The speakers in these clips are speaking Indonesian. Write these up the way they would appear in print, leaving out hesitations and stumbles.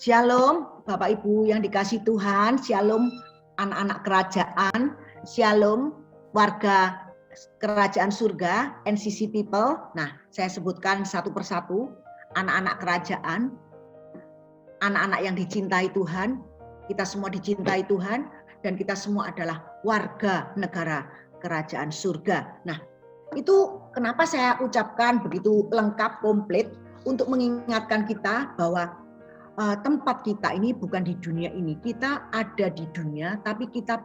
Shalom Bapak Ibu yang dikasih Tuhan, shalom anak-anak kerajaan, shalom warga kerajaan surga, NCC People. Nah, saya sebutkan satu persatu, anak-anak kerajaan, anak-anak yang dicintai Tuhan, kita semua dicintai Tuhan, dan kita semua adalah warga negara kerajaan surga. Nah, itu kenapa saya ucapkan begitu lengkap, komplit, untuk mengingatkan kita bahwa tempat kita ini bukan di dunia ini. Kita ada di dunia, tapi kita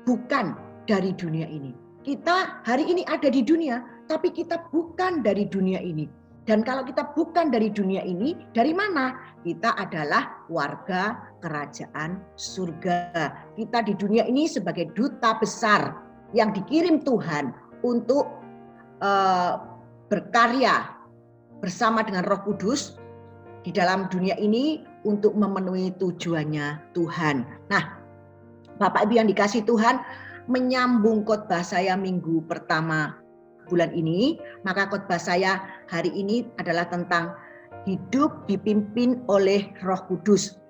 bukan dari dunia ini. Kita hari ini ada di dunia, tapi kita bukan dari dunia ini. Dan kalau kita bukan dari dunia ini, dari mana? Kita adalah warga kerajaan surga. Kita di dunia ini sebagai duta besar yang dikirim Tuhan untuk berkarya bersama dengan Roh Kudus di dalam dunia ini untuk memenuhi tujuannya Tuhan. Nah, Bapak Ibu yang dikasih Tuhan, menyambung khotbah saya minggu pertama bulan ini, maka khotbah saya hari ini adalah tentang hidup dipimpin oleh Roh Kudus.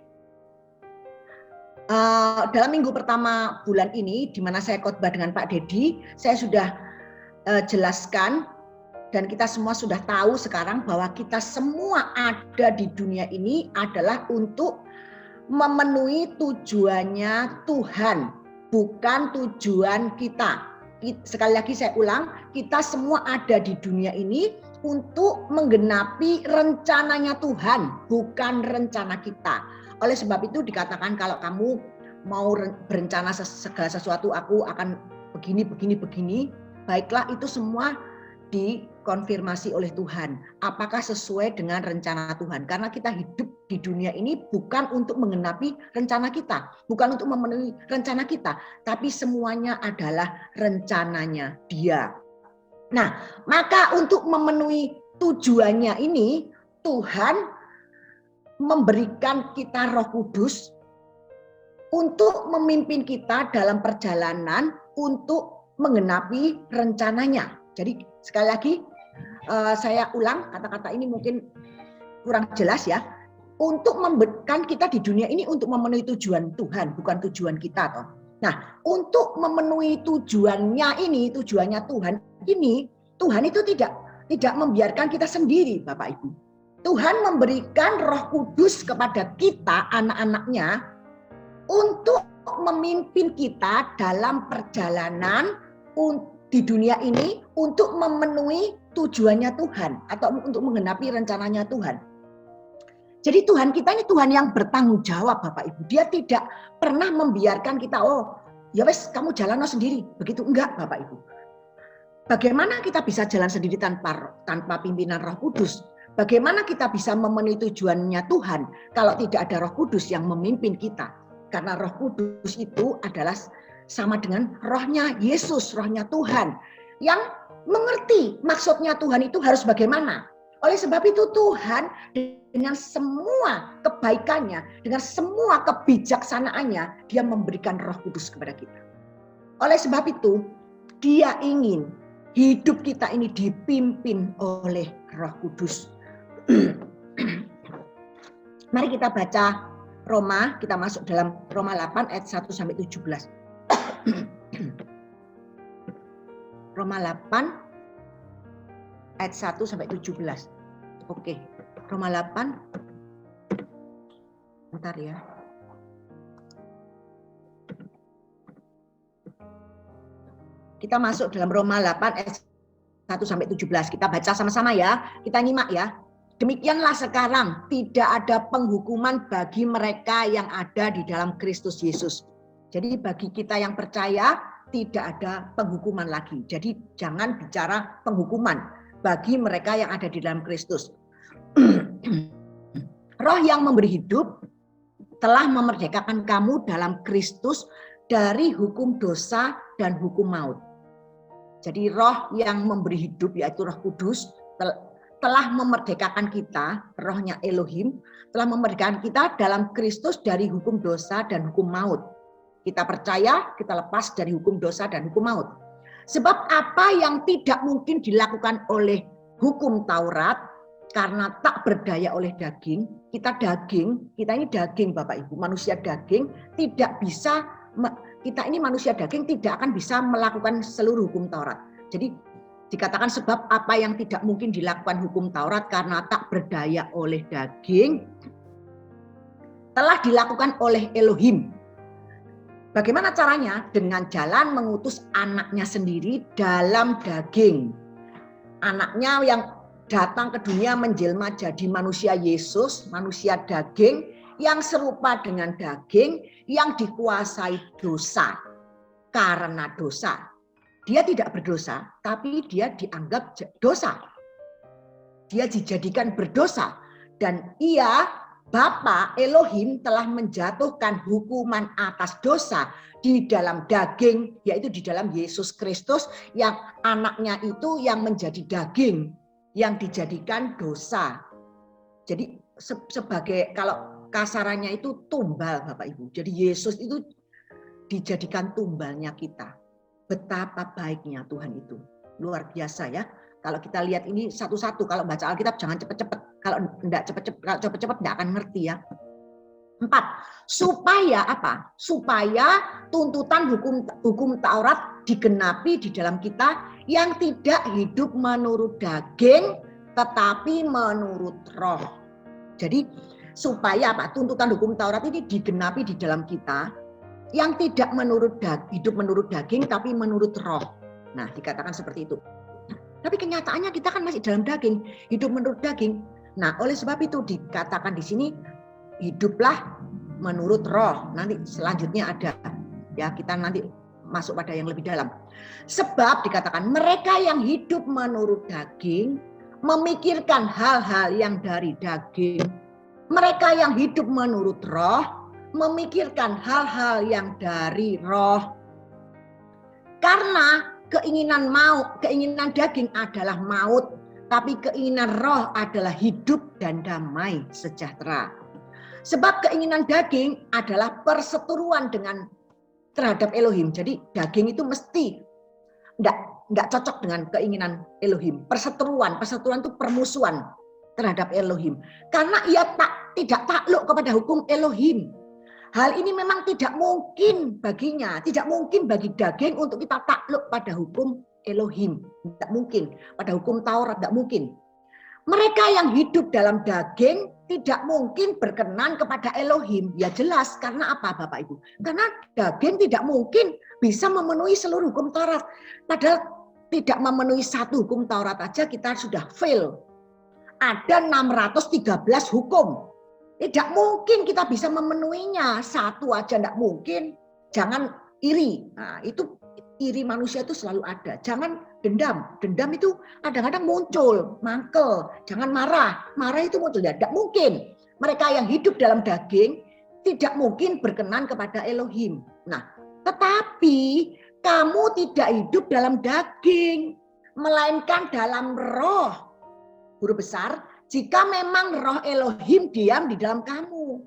Dalam minggu pertama bulan ini, di mana saya khotbah dengan Pak Dedi, saya sudah jelaskan. Dan kita semua sudah tahu sekarang bahwa kita semua ada di dunia ini adalah untuk memenuhi tujuannya Tuhan, bukan tujuan kita. Sekali lagi saya ulang, kita semua ada di dunia ini untuk menggenapi rencananya Tuhan, bukan rencana kita. Oleh sebab itu dikatakan kalau kamu mau berencana segala sesuatu, aku akan begini. Baiklah, itu semua dikonfirmasi oleh Tuhan. Apakah sesuai dengan rencana Tuhan? Karena kita hidup di dunia ini bukan untuk menggenapi rencana kita, bukan untuk memenuhi rencana kita, tapi semuanya adalah rencananya Dia. Nah, maka untuk memenuhi tujuannya ini, Tuhan memberikan kita Roh Kudus untuk memimpin kita dalam perjalanan untuk menggenapi rencananya. Jadi sekali lagi saya ulang, kata-kata ini mungkin kurang jelas ya. Untuk memberikan kita di dunia ini untuk memenuhi tujuan Tuhan, bukan tujuan kita toh. Nah, untuk memenuhi tujuannya ini, tujuannya Tuhan ini, Tuhan itu tidak membiarkan kita sendiri, Bapak Ibu. Tuhan memberikan Roh Kudus kepada kita, anak-anaknya, untuk memimpin kita dalam perjalanan di dunia ini untuk memenuhi tujuannya Tuhan atau untuk menggenapi rencananya Tuhan. Jadi Tuhan kita ini Tuhan yang bertanggung jawab, Bapak Ibu. Dia tidak pernah membiarkan kita, oh ya wes kamu jalan sendiri. Begitu enggak, Bapak Ibu. Bagaimana kita bisa jalan sendiri tanpa pimpinan Roh Kudus? Bagaimana kita bisa memenuhi tujuannya Tuhan kalau tidak ada Roh Kudus yang memimpin kita? Karena Roh Kudus itu adalah sama dengan rohnya Yesus, rohnya Tuhan, yang mengerti maksudnya Tuhan itu harus bagaimana. Oleh sebab itu Tuhan dengan semua kebaikannya, dengan semua kebijaksanaannya, Dia memberikan Roh Kudus kepada kita. Oleh sebab itu, Dia ingin hidup kita ini dipimpin oleh Roh Kudus. Mari kita baca Roma, kita masuk dalam Roma 8 ayat 1 sampai 17. Roma 8 ayat 1 sampai 17. Oke, Roma 8. Bentar ya. Kita masuk dalam Roma 8 ayat 1 sampai 17. Kita baca sama-sama ya. Kita nyimak ya. Demikianlah sekarang tidak ada penghukuman bagi mereka yang ada di dalam Kristus Yesus. Jadi bagi kita yang percaya tidak ada penghukuman lagi. Jadi jangan bicara penghukuman bagi mereka yang ada di dalam Kristus. Roh yang memberi hidup telah memerdekakan kamu dalam Kristus dari hukum dosa dan hukum maut. Jadi roh yang memberi hidup yaitu Roh Kudus telah memerdekakan kita, rohnya Elohim, telah memerdekakan kita dalam Kristus dari hukum dosa dan hukum maut. Kita percaya, kita lepas dari hukum dosa dan hukum maut. Sebab apa yang tidak mungkin dilakukan oleh hukum Taurat, karena tak berdaya oleh daging, kita ini daging Bapak Ibu, manusia daging tidak bisa, kita ini manusia daging tidak akan bisa melakukan seluruh hukum Taurat. Jadi dikatakan sebab apa yang tidak mungkin dilakukan hukum Taurat karena tak berdaya oleh daging, telah dilakukan oleh Elohim. Bagaimana caranya? Dengan jalan mengutus anaknya sendiri dalam daging. Anaknya yang datang ke dunia menjelma jadi manusia Yesus, manusia daging yang serupa dengan daging yang dikuasai dosa. Karena dosa. Dia tidak berdosa, tapi dia dianggap dosa. Dia dijadikan berdosa. Dan ia, Bapa Elohim telah menjatuhkan hukuman atas dosa di dalam daging, yaitu di dalam Yesus Kristus, yang anaknya itu yang menjadi daging, yang dijadikan dosa. Jadi sebagai, kalau kasarannya itu tumbal Bapak Ibu. Jadi Yesus itu dijadikan tumbalnya kita. Betapa baiknya Tuhan itu. Luar biasa ya. Kalau kita lihat ini satu-satu, kalau baca Alkitab jangan cepet-cepet. Kalau cepet-cepet enggak akan ngerti ya. 4. Supaya apa? Supaya tuntutan hukum Taurat digenapi di dalam kita yang tidak hidup menurut daging tetapi menurut roh. Jadi supaya apa? Tuntutan hukum Taurat ini digenapi di dalam kita yang tidak hidup menurut daging tapi menurut roh. Nah, dikatakan seperti itu. Tapi kenyataannya kita kan masih dalam daging, hidup menurut daging. Nah, oleh sebab itu dikatakan di sini hiduplah menurut roh. Nanti selanjutnya ada ya, kita nanti masuk pada yang lebih dalam. Sebab dikatakan mereka yang hidup menurut daging memikirkan hal-hal yang dari daging. Mereka yang hidup menurut roh memikirkan hal-hal yang dari roh. Karena keinginan daging adalah maut, tapi keinginan roh adalah hidup dan damai sejahtera. Sebab keinginan daging adalah perseteruan terhadap Elohim. Jadi daging itu mesti enggak cocok dengan keinginan Elohim. Perseteruan itu permusuhan terhadap Elohim. Karena ia tidak takluk kepada hukum Elohim. Hal ini memang tidak mungkin baginya, tidak mungkin bagi daging untuk kita takluk pada hukum Elohim. Tidak mungkin, pada hukum Taurat tidak mungkin. Mereka yang hidup dalam daging tidak mungkin berkenan kepada Elohim. Ya jelas, karena apa Bapak Ibu? Karena daging tidak mungkin bisa memenuhi seluruh hukum Taurat. Padahal tidak memenuhi satu hukum Taurat aja kita sudah fail. Ada 613 hukum. Tidak mungkin kita bisa memenuhinya. Satu aja tidak mungkin. Jangan iri. Nah, itu iri manusia itu selalu ada. Jangan dendam. Dendam itu kadang-kadang muncul. Mangkel. Jangan marah. Marah itu muncul. Tidak mungkin. Mereka yang hidup dalam daging tidak mungkin berkenan kepada Elohim. Nah, tetapi kamu tidak hidup dalam daging. Melainkan dalam roh. Huruf besar. Jika memang roh Elohim diam di dalam kamu.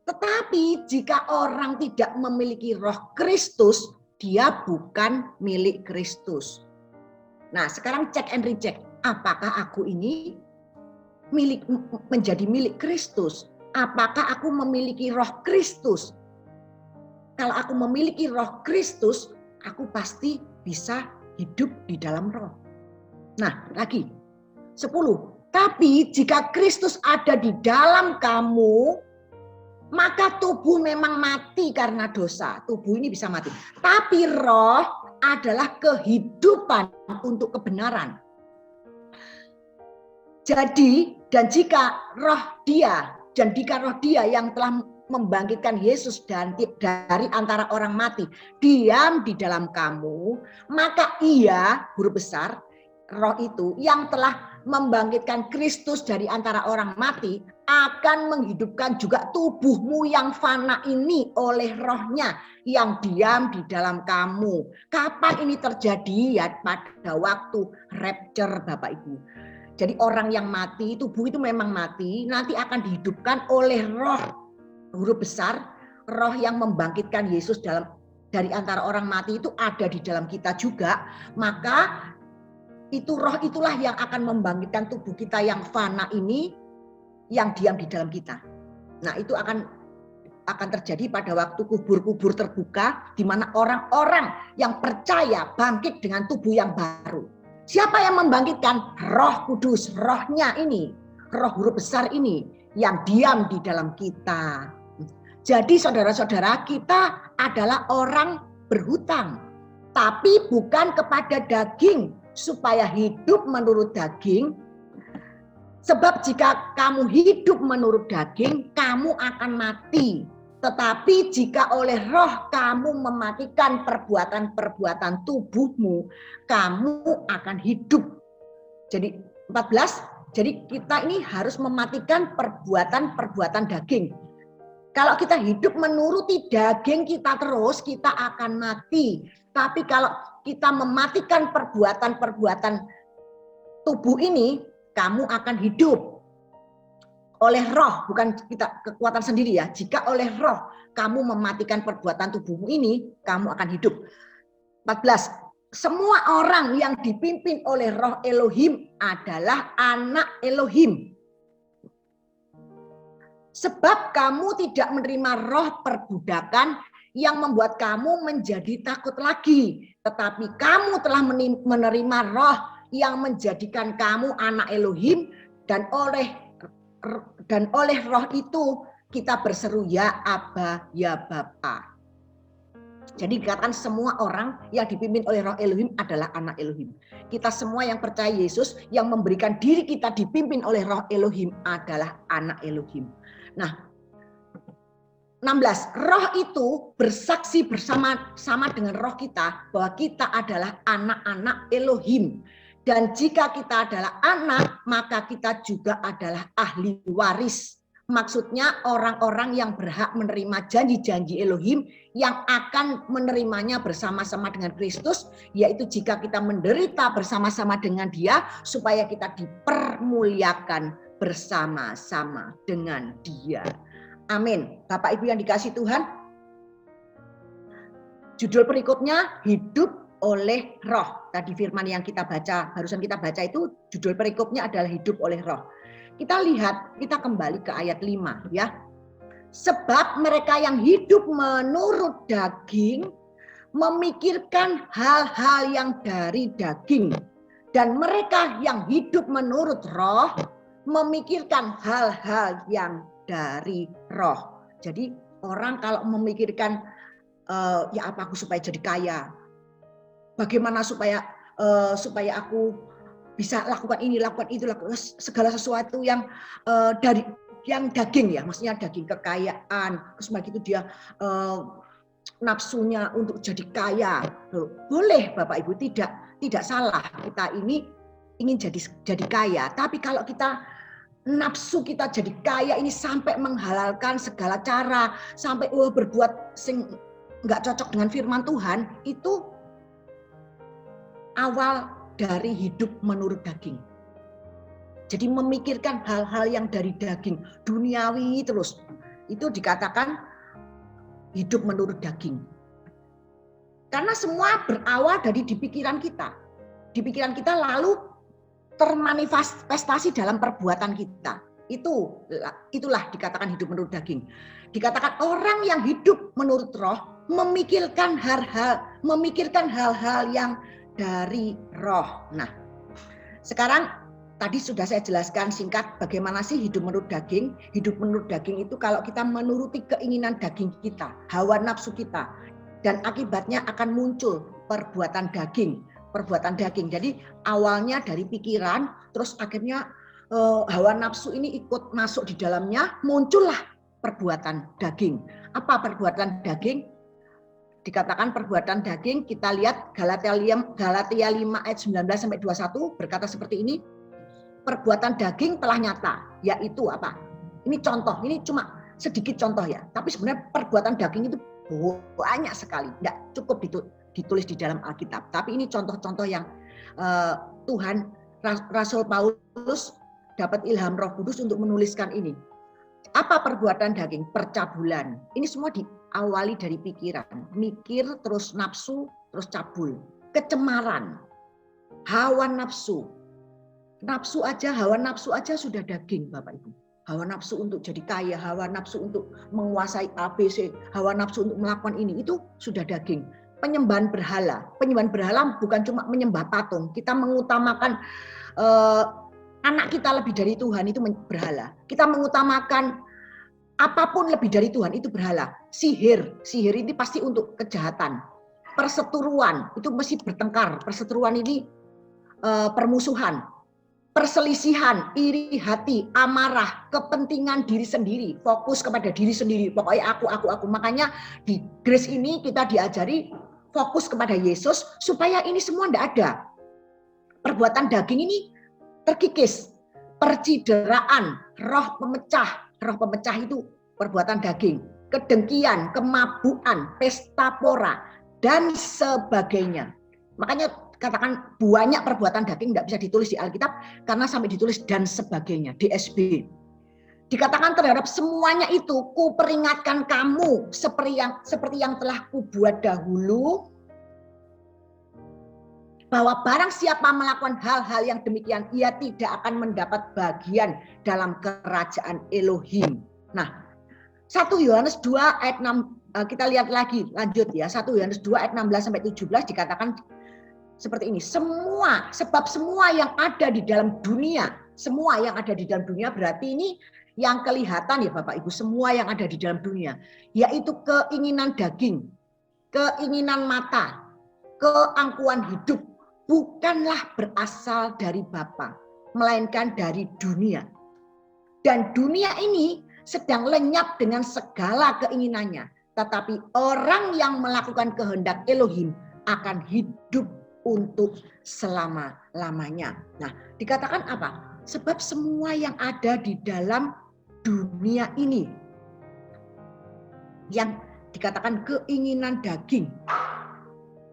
Tetapi jika orang tidak memiliki roh Kristus, dia bukan milik Kristus. Nah, sekarang cek and recheck. Apakah aku ini menjadi milik Kristus? Apakah aku memiliki roh Kristus? Kalau aku memiliki roh Kristus, aku pasti bisa hidup di dalam roh. Nah, lagi 10. Tapi jika Kristus ada di dalam kamu, maka tubuh memang mati karena dosa. Tubuh ini bisa mati. Tapi roh adalah kehidupan untuk kebenaran. Jadi, jika roh dia yang telah membangkitkan Yesus dari antara orang mati, diam di dalam kamu, maka ia, huruf besar, roh itu yang telah membangkitkan Kristus dari antara orang mati akan menghidupkan juga tubuhmu yang fana ini oleh rohnya yang diam di dalam kamu. Kapan ini terjadi? Ya pada waktu rapture Bapak Ibu. Jadi orang yang mati, tubuh itu memang mati, nanti akan dihidupkan oleh roh. Huruf besar, roh yang membangkitkan Yesus dari antara orang mati itu ada di dalam kita juga. Maka Itu roh itulah yang akan membangkitkan tubuh kita yang fana ini, yang diam di dalam kita. Nah, itu akan terjadi pada waktu kubur-kubur terbuka, di mana orang-orang yang percaya bangkit dengan tubuh yang baru. Siapa yang membangkitkan? Roh Kudus, rohnya ini, roh huruf besar ini yang diam di dalam kita. Jadi saudara-saudara, kita adalah orang berhutang, tapi bukan kepada daging supaya hidup menurut daging. Sebab jika kamu hidup menurut daging, kamu akan mati. Tetapi jika oleh roh kamu mematikan perbuatan-perbuatan tubuhmu, kamu akan hidup. Jadi 14, jadi kita ini harus mematikan perbuatan-perbuatan daging. Kalau kita hidup menuruti daging kita terus, kita akan mati. Tapi kalau kita mematikan perbuatan-perbuatan tubuh ini, kamu akan hidup. Oleh roh, bukan kita kekuatan sendiri ya. Jika oleh roh kamu mematikan perbuatan tubuhmu ini, kamu akan hidup. 14. Semua orang yang dipimpin oleh roh Elohim adalah anak Elohim. Sebab kamu tidak menerima roh perbudakan yang membuat kamu menjadi takut lagi. Tetapi kamu telah menerima roh yang menjadikan kamu anak Elohim, dan oleh roh itu kita berseru ya Aba, ya Bapa. Jadi dikatakan semua orang yang dipimpin oleh roh Elohim adalah anak Elohim. Kita semua yang percaya Yesus, yang memberikan diri kita dipimpin oleh roh Elohim adalah anak Elohim. Nah, 16. Roh itu bersaksi bersama-sama dengan roh kita bahwa kita adalah anak-anak Elohim. Dan jika kita adalah anak, maka kita juga adalah ahli waris. Maksudnya orang-orang yang berhak menerima janji-janji Elohim yang akan menerimanya bersama-sama dengan Kristus, yaitu jika kita menderita bersama-sama dengan Dia supaya kita dipermuliakan bersama-sama dengan Dia. Amin. Bapak Ibu yang dikasihi Tuhan, judul perikopnya hidup oleh roh. Tadi firman yang kita baca, barusan kita baca itu judul perikopnya adalah hidup oleh roh. Kita lihat, kita kembali ke ayat 5 ya. Sebab mereka yang hidup menurut daging memikirkan hal-hal yang dari daging, dan mereka yang hidup menurut roh memikirkan hal-hal yang dari roh. Jadi orang kalau memikirkan ya apa aku supaya jadi kaya, bagaimana supaya aku bisa lakukan ini, lakukan itu, lakukan segala sesuatu yang dari yang daging ya, maksudnya daging kekayaan, terus begitu dia nafsunya untuk jadi kaya. Boleh Bapak Ibu, tidak salah kita ini ingin jadi kaya, tapi kalau kita nafsu kita jadi kaya ini sampai menghalalkan segala cara, sampai berbuat sing nggak cocok dengan firman Tuhan, itu awal dari hidup menurut daging. Jadi memikirkan hal-hal yang dari daging, duniawi terus. Itu dikatakan hidup menurut daging. Karena semua berawal dari di pikiran kita. Di pikiran kita lalu termanifestasi dalam perbuatan kita. Itulah dikatakan hidup menurut daging. Dikatakan orang yang hidup menurut roh memikirkan hal-hal yang dari roh. Nah, sekarang tadi sudah saya jelaskan singkat bagaimana sih hidup menurut daging. Hidup menurut daging itu kalau kita menuruti keinginan daging kita, hawa nafsu kita, dan akibatnya akan muncul perbuatan daging. Jadi awalnya dari pikiran, terus akhirnya hawa nafsu ini ikut masuk di dalamnya, muncullah perbuatan daging. Apa perbuatan daging? Dikatakan perbuatan daging, kita lihat Galatia 5 ayat 19 sampai 21 berkata seperti ini. Perbuatan daging telah nyata, yaitu apa? Ini contoh, ini cuma sedikit contoh ya. Tapi sebenarnya perbuatan daging itu banyak sekali, tidak cukup ditulis di dalam Alkitab. Tapi ini contoh-contoh yang Tuhan, Rasul Paulus dapat ilham Roh Kudus untuk menuliskan ini. Apa perbuatan daging? Percabulan. Ini semua diawali dari pikiran. Mikir, terus nafsu, terus cabul. Kecemaran. hawa nafsu. Hawa nafsu aja sudah daging Bapak Ibu. Hawa nafsu untuk jadi kaya, hawa nafsu untuk menguasai ABC, hawa nafsu untuk melakukan ini, itu sudah daging. Penyembahan berhala bukan cuma menyembah patung. Kita mengutamakan anak kita lebih dari Tuhan, itu berhala. Kita mengutamakan apapun lebih dari Tuhan, itu berhala. Sihir ini pasti untuk kejahatan. Perseteruan itu mesti bertengkar. Perseteruan ini permusuhan. Perselisihan, iri hati, amarah, kepentingan diri sendiri, fokus kepada diri sendiri. Pokoknya aku. Makanya di Grace ini kita diajari fokus kepada Yesus supaya ini semua tidak ada. Perbuatan daging ini terkikis. Percideraan, roh pemecah itu perbuatan daging. Kedengkian, kemabukan, pesta pora, dan sebagainya. Makanya katakan banyak perbuatan daging tidak bisa ditulis di Alkitab karena sampai ditulis dan sebagainya, DSB. Dikatakan terhadap semuanya itu, ku peringatkan kamu seperti yang telah kubuat dahulu, bahwa barang siapa melakukan hal-hal yang demikian, ia tidak akan mendapat bagian dalam kerajaan Elohim. Nah, 1 Yohanes 2 ayat 6, kita lihat lagi, lanjut ya, 1 Yohanes 2 ayat 16-17 dikatakan seperti ini, sebab semua yang ada di dalam dunia, berarti ini yang kelihatan ya Bapak Ibu, semua yang ada di dalam dunia, yaitu keinginan daging, keinginan mata, keangkuhan hidup, bukanlah berasal dari Bapa, melainkan dari dunia. Dan dunia ini sedang lenyap dengan segala keinginannya, tetapi orang yang melakukan kehendak Elohim akan hidup untuk selama-lamanya. Nah, dikatakan apa? Sebab semua yang ada di dalam dunia ini, yang dikatakan keinginan daging,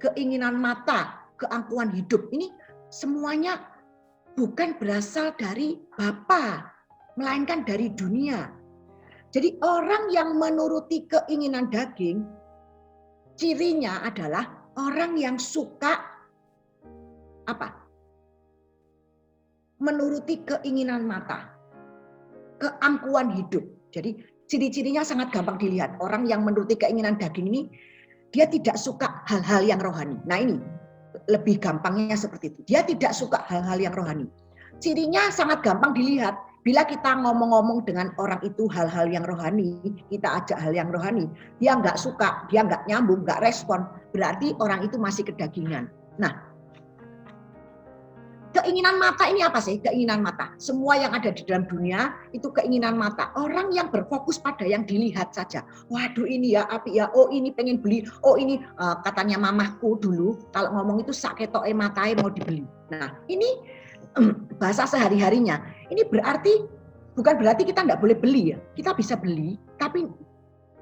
keinginan mata, keangkuhan hidup, ini semuanya bukan berasal dari Bapa, melainkan dari dunia. Jadi orang yang menuruti keinginan daging, cirinya adalah orang yang suka menuruti keinginan mata, keangkuhan hidup. Jadi ciri-cirinya sangat gampang dilihat. Orang yang menuruti keinginan daging ini, dia tidak suka hal-hal yang rohani. Nah ini lebih gampangnya seperti itu. Dia tidak suka hal-hal yang rohani. Cirinya sangat gampang dilihat. Bila kita ngomong-ngomong dengan orang itu hal-hal yang rohani, kita ajak hal yang rohani, dia nggak suka, dia nggak nyambung, nggak respon, berarti orang itu masih kedagingan. Nah, keinginan mata ini apa sih? Keinginan mata. Semua yang ada di dalam dunia itu keinginan mata. Orang yang berfokus pada yang dilihat saja. Waduh ini ya api ya. Oh ini pengen beli. Oh ini katanya mamahku dulu kalau ngomong itu saketoke matae mau dibeli. Nah ini bahasa sehari-harinya. Ini bukan berarti kita tidak boleh beli ya. Kita bisa beli. Tapi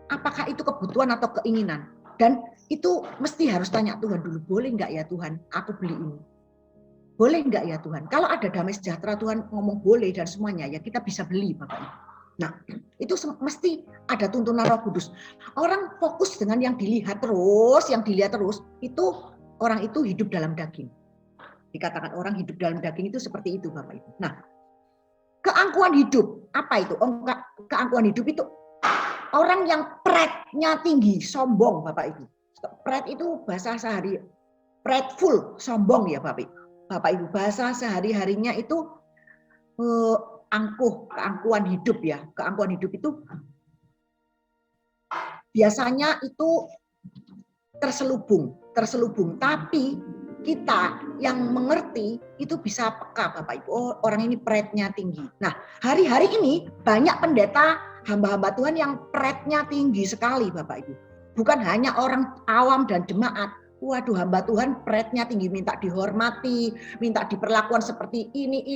apakah itu kebutuhan atau keinginan? Dan itu mesti harus tanya Tuhan dulu. Boleh nggak ya Tuhan aku beli ini? Boleh enggak ya Tuhan? Kalau ada damai sejahtera Tuhan ngomong boleh dan semuanya ya kita bisa beli Bapak Ibu. Nah itu mesti ada tuntunan Roh Kudus. Orang fokus dengan yang dilihat terus, itu orang itu hidup dalam daging. Dikatakan orang hidup dalam daging itu seperti itu Bapak Ibu. Nah keangkuhan hidup, apa itu? Keangkuhan hidup itu orang yang pride-nya tinggi, sombong Bapak Ibu. Pride itu bahasa sehari, prideful, sombong ya Bapak Ibu. Bapak Ibu, bahasa sehari-harinya itu keangkuhan hidup ya. Keangkuhan hidup itu biasanya itu terselubung. Tapi kita yang mengerti itu bisa peka Bapak Ibu. Oh, orang ini pride-nya tinggi. Nah, hari-hari ini banyak pendeta, hamba-hamba Tuhan yang pride-nya tinggi sekali Bapak Ibu. Bukan hanya orang awam dan jemaat. Waduh, hamba Tuhan pride-nya tinggi, minta dihormati, minta diperlakukan seperti ini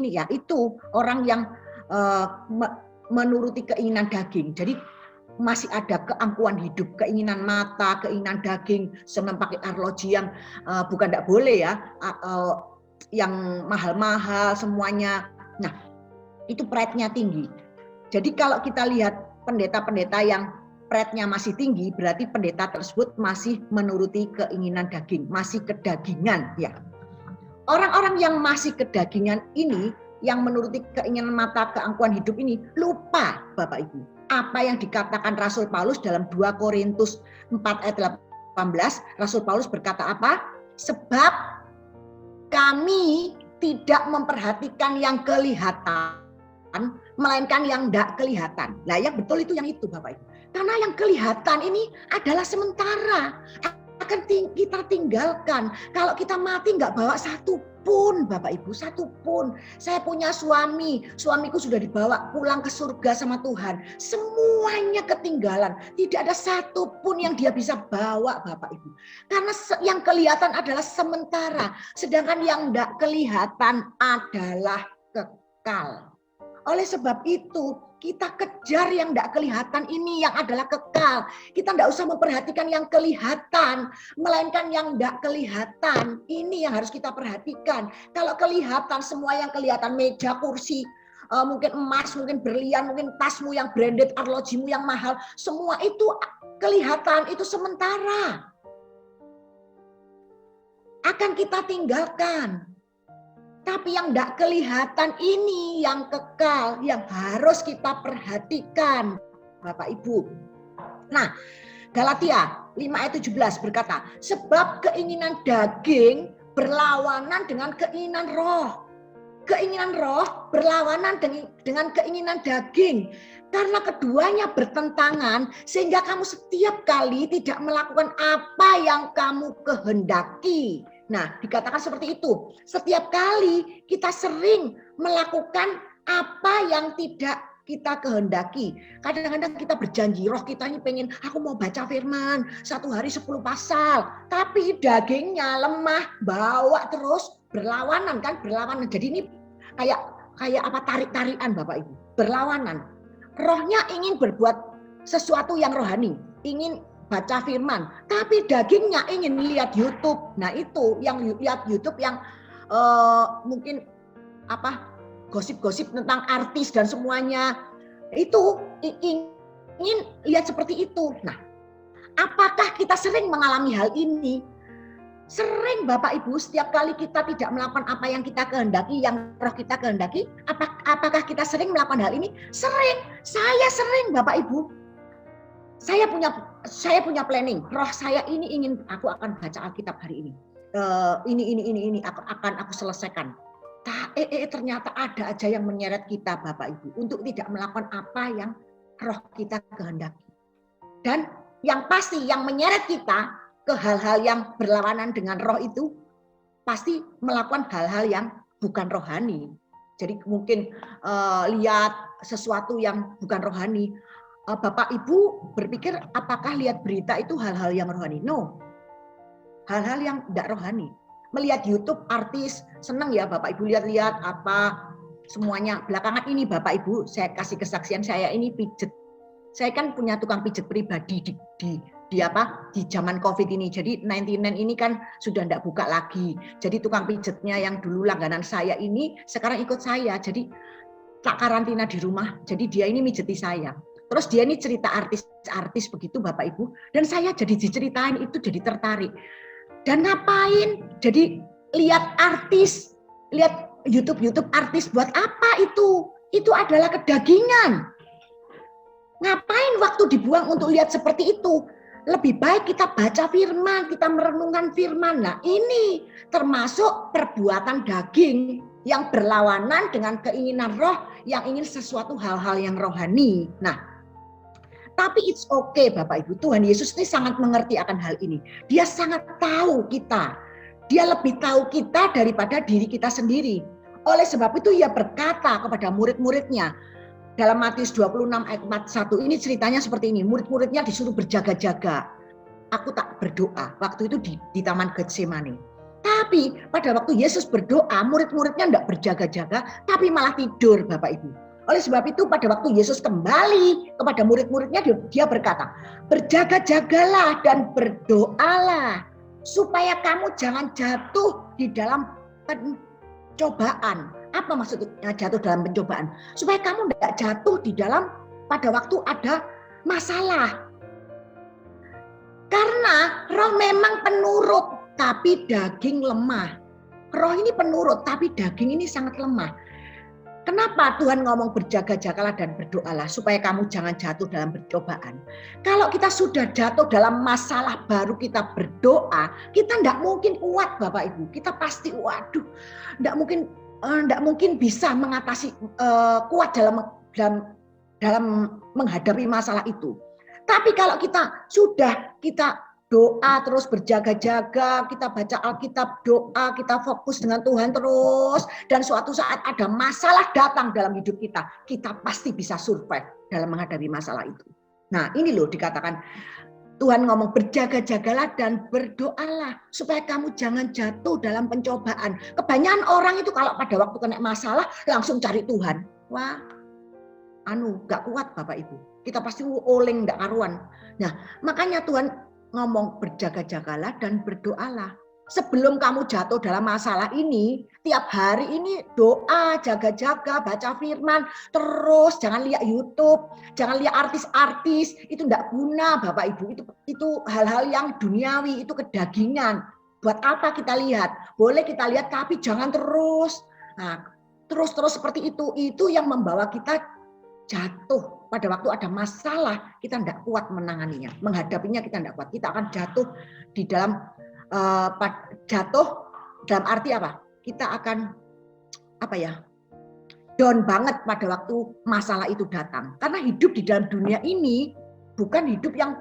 ya. Itu orang yang menuruti keinginan daging. Jadi masih ada keangkuhan hidup, keinginan mata, keinginan daging, senang pakai arloji yang bukan tidak boleh ya, yang mahal-mahal semuanya. Nah, itu pride-nya tinggi. Jadi kalau kita lihat pendeta-pendeta yang pride-nya masih tinggi, berarti pendeta tersebut masih menuruti keinginan daging, masih kedagingan ya. Orang-orang yang masih kedagingan ini, yang menuruti keinginan mata keangkuhan hidup ini, lupa Bapak Ibu. Apa yang dikatakan Rasul Paulus dalam 2 Korintus 4 ayat 18, Rasul Paulus berkata apa? Sebab kami tidak memperhatikan yang kelihatan, melainkan yang tidak kelihatan. Nah, yang betul itu yang itu Bapak Ibu. Karena yang kelihatan ini adalah sementara, akan kita tinggalkan. Kalau kita mati nggak bawa satu pun Bapak Ibu, satu pun. Saya punya suami, suamiku sudah dibawa pulang ke surga sama Tuhan. Semuanya ketinggalan, tidak ada satu pun yang dia bisa bawa Bapak Ibu. Karena yang kelihatan adalah sementara, sedangkan yang tidak kelihatan adalah kekal. Oleh sebab itu, kita kejar yang tidak kelihatan ini yang adalah kekal. Kita tidak usah memperhatikan yang kelihatan, melainkan yang tidak kelihatan. Ini yang harus kita perhatikan. Kalau kelihatan, semua yang kelihatan, meja, kursi, mungkin emas, mungkin berlian, mungkin tasmu yang branded, arlojimu yang mahal, semua itu kelihatan, itu sementara. Akan kita tinggalkan. Tapi yang tidak kelihatan ini yang kekal, yang harus kita perhatikan Bapak Ibu. Nah, Galatia 5 ayat 17 berkata, sebab keinginan daging berlawanan dengan keinginan roh. Keinginan roh berlawanan dengan keinginan daging. Karena keduanya bertentangan, sehingga kamu setiap kali tidak melakukan apa yang kamu kehendaki. Nah, dikatakan seperti itu. Setiap kali kita sering melakukan apa yang tidak kita kehendaki. Kadang-kadang kita berjanji, roh kita ini pengen, aku mau baca firman, 1 hari 10 pasal. Tapi dagingnya lemah, bawa terus, berlawanan kan, berlawanan. Jadi ini kayak apa, tarik-tarikan Bapak Ibu, berlawanan. Rohnya ingin berbuat sesuatu yang rohani, ingin baca firman, tapi dagingnya ingin lihat YouTube. Nah itu yang lihat YouTube yang mungkin apa, gosip-gosip tentang artis dan semuanya, itu ingin lihat seperti itu. Nah, apakah kita sering mengalami hal ini? Sering Bapak Ibu, setiap kali kita tidak melakukan apa yang kita kehendaki, yang roh kita kehendaki, apakah kita sering melakukan hal ini? Sering, saya sering Bapak Ibu. Saya punya planning, roh saya ini ingin, aku akan baca Alkitab hari ini. Ini akan aku selesaikan. Ternyata ada aja yang menyeret kita Bapak Ibu untuk tidak melakukan apa yang roh kita kehendaki. Dan yang pasti yang menyeret kita ke hal-hal yang berlawanan dengan roh itu pasti melakukan hal-hal yang bukan rohani. Jadi mungkin lihat sesuatu yang bukan rohani. Bapak Ibu berpikir apakah lihat berita itu hal-hal yang rohani? No. Hal-hal yang tidak rohani. Melihat YouTube artis, senang ya Bapak Ibu lihat-lihat apa semuanya. Belakangan ini Bapak Ibu, saya kasih kesaksian, saya ini pijet. Saya kan punya tukang pijet pribadi di zaman Covid ini. Jadi 99 ini kan sudah tidak buka lagi. Jadi tukang pijetnya yang dulu langganan saya ini sekarang ikut saya. Jadi tak karantina di rumah. Jadi dia ini mijeti saya. Terus dia ini cerita artis-artis begitu Bapak Ibu. Dan saya jadi diceritain itu jadi tertarik. Dan ngapain? Jadi lihat artis, lihat YouTube artis buat apa itu? Itu adalah kedagingan. Ngapain waktu dibuang untuk lihat seperti itu? Lebih baik kita baca firman, kita merenungkan firman. Nah ini termasuk perbuatan daging yang berlawanan dengan keinginan roh yang ingin sesuatu hal-hal yang rohani. Nah, tapi it's okay Bapak Ibu, Tuhan Yesus ini sangat mengerti akan hal ini. Dia sangat tahu kita. Dia lebih tahu kita daripada diri kita sendiri. Oleh sebab itu ia berkata kepada murid-muridnya. Dalam Matius 26 ayat 41 ini ceritanya seperti ini. Murid-muridnya disuruh berjaga-jaga. Aku tak berdoa. Waktu itu di Taman Getsemani. Tapi pada waktu Yesus berdoa, murid-muridnya tidak berjaga-jaga, tapi malah tidur Bapak Ibu. Oleh sebab itu pada waktu Yesus kembali kepada murid-muridnya, dia berkata, berjaga-jagalah dan berdoalah supaya kamu jangan jatuh di dalam pencobaan. Apa maksudnya jatuh dalam pencobaan? Supaya kamu tidak jatuh di dalam pada waktu ada masalah. Karena roh memang penurut, tapi daging lemah. Roh ini penurut, tapi daging ini sangat lemah. Kenapa Tuhan ngomong berjaga-jagalah dan berdoalah supaya kamu jangan jatuh dalam percobaan. Kalau kita sudah jatuh dalam masalah baru kita berdoa, kita tidak mungkin kuat Bapak Ibu. Kita pasti waduh, tidak mungkin bisa mengatasi kuat dalam menghadapi masalah itu. Tapi kalau kita doa terus berjaga-jaga, kita baca Alkitab, doa, kita fokus dengan Tuhan terus, dan suatu saat ada masalah datang dalam hidup kita pasti bisa survive dalam menghadapi masalah itu. Nah ini loh dikatakan Tuhan ngomong berjaga-jagalah dan berdoalah supaya kamu jangan jatuh dalam pencobaan. Kebanyakan orang itu kalau pada waktu kena masalah langsung cari Tuhan. Wah, gak kuat Bapak Ibu. Kita pasti oleng gak karuan. Nah makanya Tuhan ngomong berjaga-jagalah dan berdoalah. Sebelum kamu jatuh dalam masalah ini, tiap hari ini doa, jaga-jaga, baca firman, terus jangan lihat YouTube, jangan lihat artis-artis, itu enggak guna Bapak Ibu, itu hal-hal yang duniawi, itu kedagingan. Buat apa kita lihat? Boleh kita lihat tapi jangan terus. Nah, terus seperti itu yang membawa kita jatuh. Pada waktu ada masalah, kita tidak kuat menanganinya. Menghadapinya kita tidak kuat. Kita akan jatuh di dalam arti apa? Kita akan down banget pada waktu masalah itu datang. Karena hidup di dalam dunia ini bukan hidup yang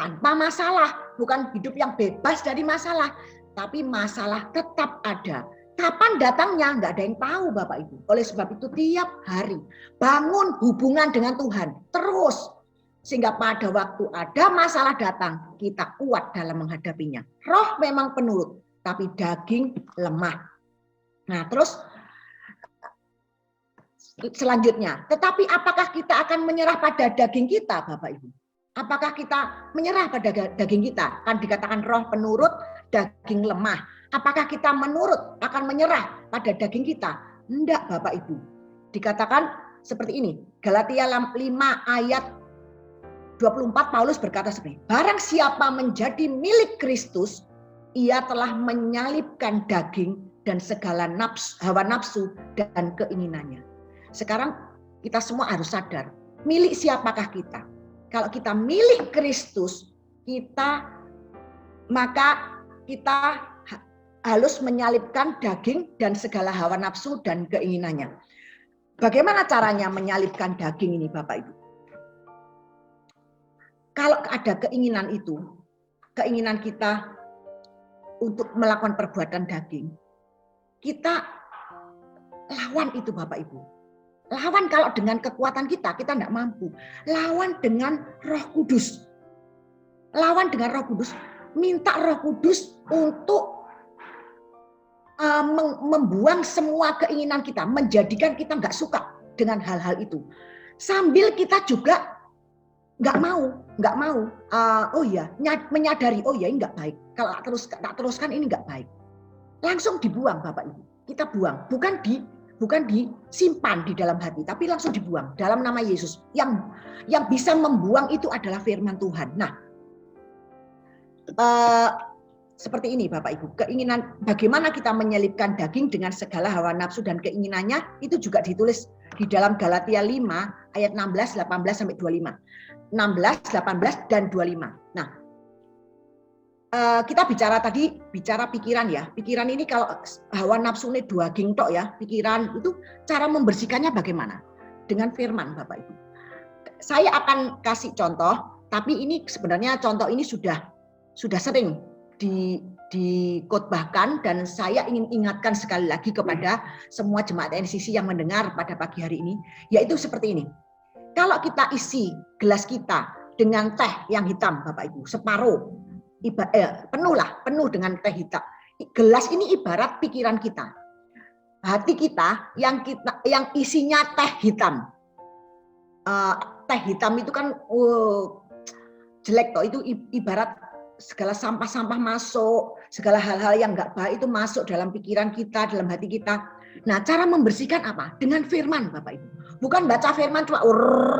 tanpa masalah. Bukan hidup yang bebas dari masalah. Tapi masalah tetap ada. Kapan datangnya nggak ada yang tahu Bapak Ibu. Oleh sebab itu tiap hari bangun hubungan dengan Tuhan terus. Sehingga pada waktu ada masalah datang kita kuat dalam menghadapinya. Roh memang penurut tapi daging lemah. Nah terus selanjutnya. Tetapi apakah kita akan menyerah pada daging kita Bapak Ibu? Apakah kita menyerah pada daging kita? Kan dikatakan roh penurut, daging lemah. Apakah kita akan menyerah pada daging kita? Enggak Bapak Ibu. Dikatakan seperti ini. Galatia 5 ayat 24 Paulus berkata seperti ini. Barang siapa menjadi milik Kristus, ia telah menyalibkan daging dan segala hawa nafsu dan keinginannya. Sekarang kita semua harus sadar. Milik siapakah kita? Kalau kita milik Kristus, maka kita harus menyalibkan daging dan segala hawa nafsu dan keinginannya. Bagaimana caranya menyalibkan daging ini Bapak Ibu? Kalau ada keinginan itu, keinginan kita untuk melakukan perbuatan daging, kita lawan itu Bapak Ibu. Lawan kalau dengan kekuatan kita tidak mampu. Lawan dengan Roh Kudus. Lawan dengan Roh Kudus. Minta Roh Kudus untuk membuang semua keinginan kita, menjadikan kita nggak suka dengan hal-hal itu. Sambil kita juga nggak mau, menyadari, ini nggak baik. Kalau tak teruskan ini nggak baik. Langsung dibuang Bapak Ibu. Kita buang, bukan disimpan di dalam hati, tapi langsung dibuang dalam nama Yesus. Yang bisa membuang itu adalah firman Tuhan. Nah, seperti ini Bapak Ibu, keinginan bagaimana kita menyelipkan daging dengan segala hawa nafsu dan keinginannya itu juga ditulis di dalam Galatia 5 ayat 16, 18 sampai 25. 16, 18 dan 25. Nah, kita bicara pikiran ya. Pikiran ini kalau hawa nafsu ini daging tok ya, pikiran itu cara membersihkannya bagaimana? Dengan firman Bapak Ibu. Saya akan kasih contoh, tapi ini sebenarnya contoh ini sudah sering dikotbahkan dan saya ingin ingatkan sekali lagi kepada semua jemaat NCC yang mendengar pada pagi hari ini, yaitu seperti ini. Kalau kita isi gelas kita dengan teh yang hitam Bapak Ibu, separuh, penuh dengan teh hitam. Gelas ini ibarat pikiran kita, hati kita yang isinya teh hitam. Teh hitam itu kan jelek toh, itu ibarat segala sampah-sampah masuk, segala hal-hal yang nggak baik itu masuk dalam pikiran kita, dalam hati kita. Nah, cara membersihkan apa? Dengan firman, Bapak Ibu. Bukan baca firman cuma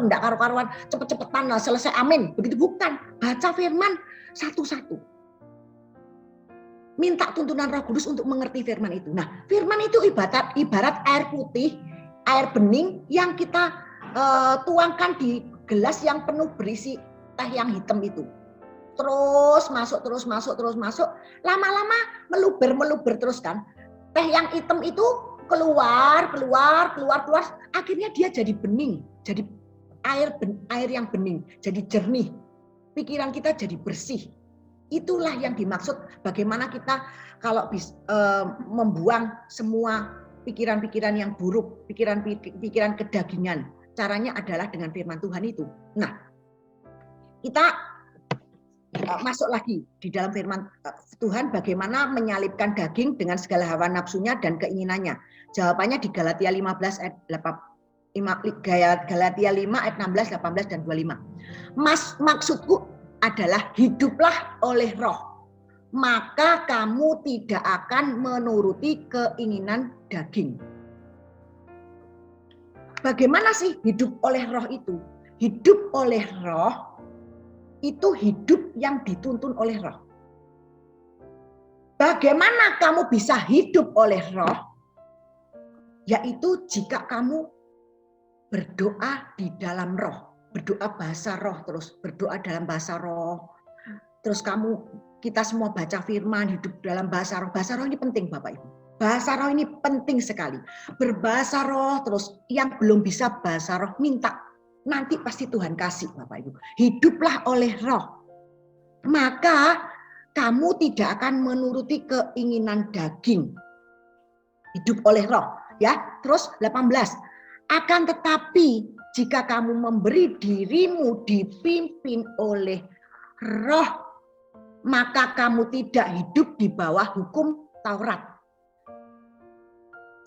nggak karu-karuan, cepet-cepetan selesai amin. Begitu bukan. Baca firman satu-satu. minta tuntunan Roh Kudus untuk mengerti firman itu. Nah, firman itu ibarat air putih, air bening yang kita tuangkan di gelas yang penuh berisi teh yang hitam itu. Terus masuk. Lama-lama meluber terus kan. Teh yang hitam itu keluar. Akhirnya dia jadi bening, jadi air yang bening, jadi jernih. Pikiran kita jadi bersih. Itulah yang dimaksud bagaimana kita kalau membuang semua pikiran-pikiran yang buruk, pikiran kedagingan. Caranya adalah dengan firman Tuhan itu. Nah, kita masuk lagi di dalam firman Tuhan bagaimana menyalibkan daging dengan segala hawa nafsunya dan keinginannya. Jawabannya di Galatia 15 ayat 8, Galatia 5 ayat 16, 18 dan 25. Maksudku adalah hiduplah oleh Roh, maka kamu tidak akan menuruti keinginan daging. Bagaimana sih hidup oleh Roh itu? Hidup oleh Roh itu hidup yang dituntun oleh Roh. Bagaimana kamu bisa hidup oleh Roh? Yaitu jika kamu berdoa di dalam Roh. Berdoa bahasa roh, terus berdoa dalam bahasa roh. Terus kita semua baca firman, hidup dalam bahasa roh. Bahasa roh ini penting Bapak Ibu. Bahasa roh ini penting sekali. Berbahasa roh, terus yang belum bisa bahasa roh minta. Nanti pasti Tuhan kasih Bapak Ibu. Hiduplah oleh roh. Maka kamu tidak akan menuruti keinginan daging. Hidup oleh roh. Ya, terus 18. Akan tetapi jika kamu memberi dirimu dipimpin oleh Roh, maka kamu tidak hidup di bawah hukum Taurat.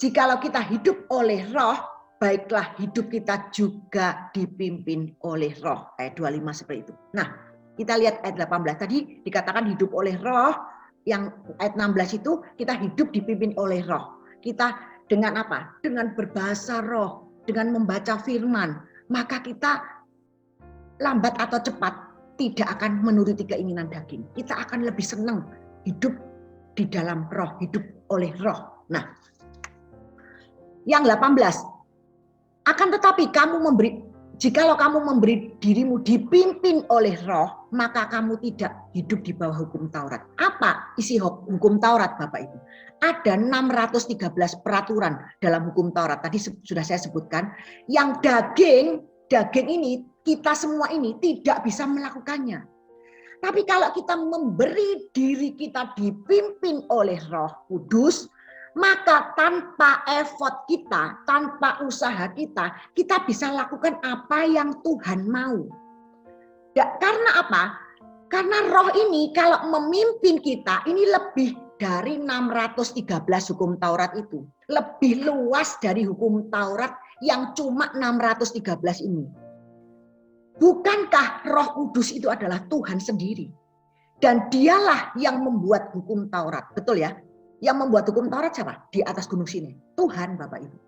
Jikalau kita hidup oleh Roh, baiklah hidup kita juga dipimpin oleh Roh. Ayat 25 seperti itu. Nah, kita lihat ayat 18. Tadi dikatakan hidup oleh Roh, yang ayat 16 itu kita hidup dipimpin oleh Roh. Kita dengan apa? Dengan berbahasa roh, dengan membaca firman, maka kita lambat atau cepat tidak akan menuruti keinginan daging. Kita akan lebih senang hidup di dalam roh, hidup oleh roh. Nah, yang 18. Akan tetapi jikalau kamu memberi dirimu dipimpin oleh roh, maka kamu tidak hidup di bawah hukum Taurat. Apa isi hukum Taurat Bapak Ibu? Ada 613 peraturan dalam hukum Taurat. Tadi sudah saya sebutkan. Yang daging ini, kita semua ini tidak bisa melakukannya. Tapi kalau kita memberi diri kita dipimpin oleh Roh Kudus, maka tanpa effort kita, tanpa usaha kita bisa lakukan apa yang Tuhan mau. Karena apa? Karena roh ini kalau memimpin kita, ini lebih dari 613 hukum Taurat itu. Lebih luas dari hukum Taurat yang cuma 613 ini. Bukankah Roh Kudus itu adalah Tuhan sendiri? Dan dialah yang membuat hukum Taurat. Betul ya? Yang membuat hukum Taurat siapa? Di atas gunung Sinai. Tuhan Bapak Ibu.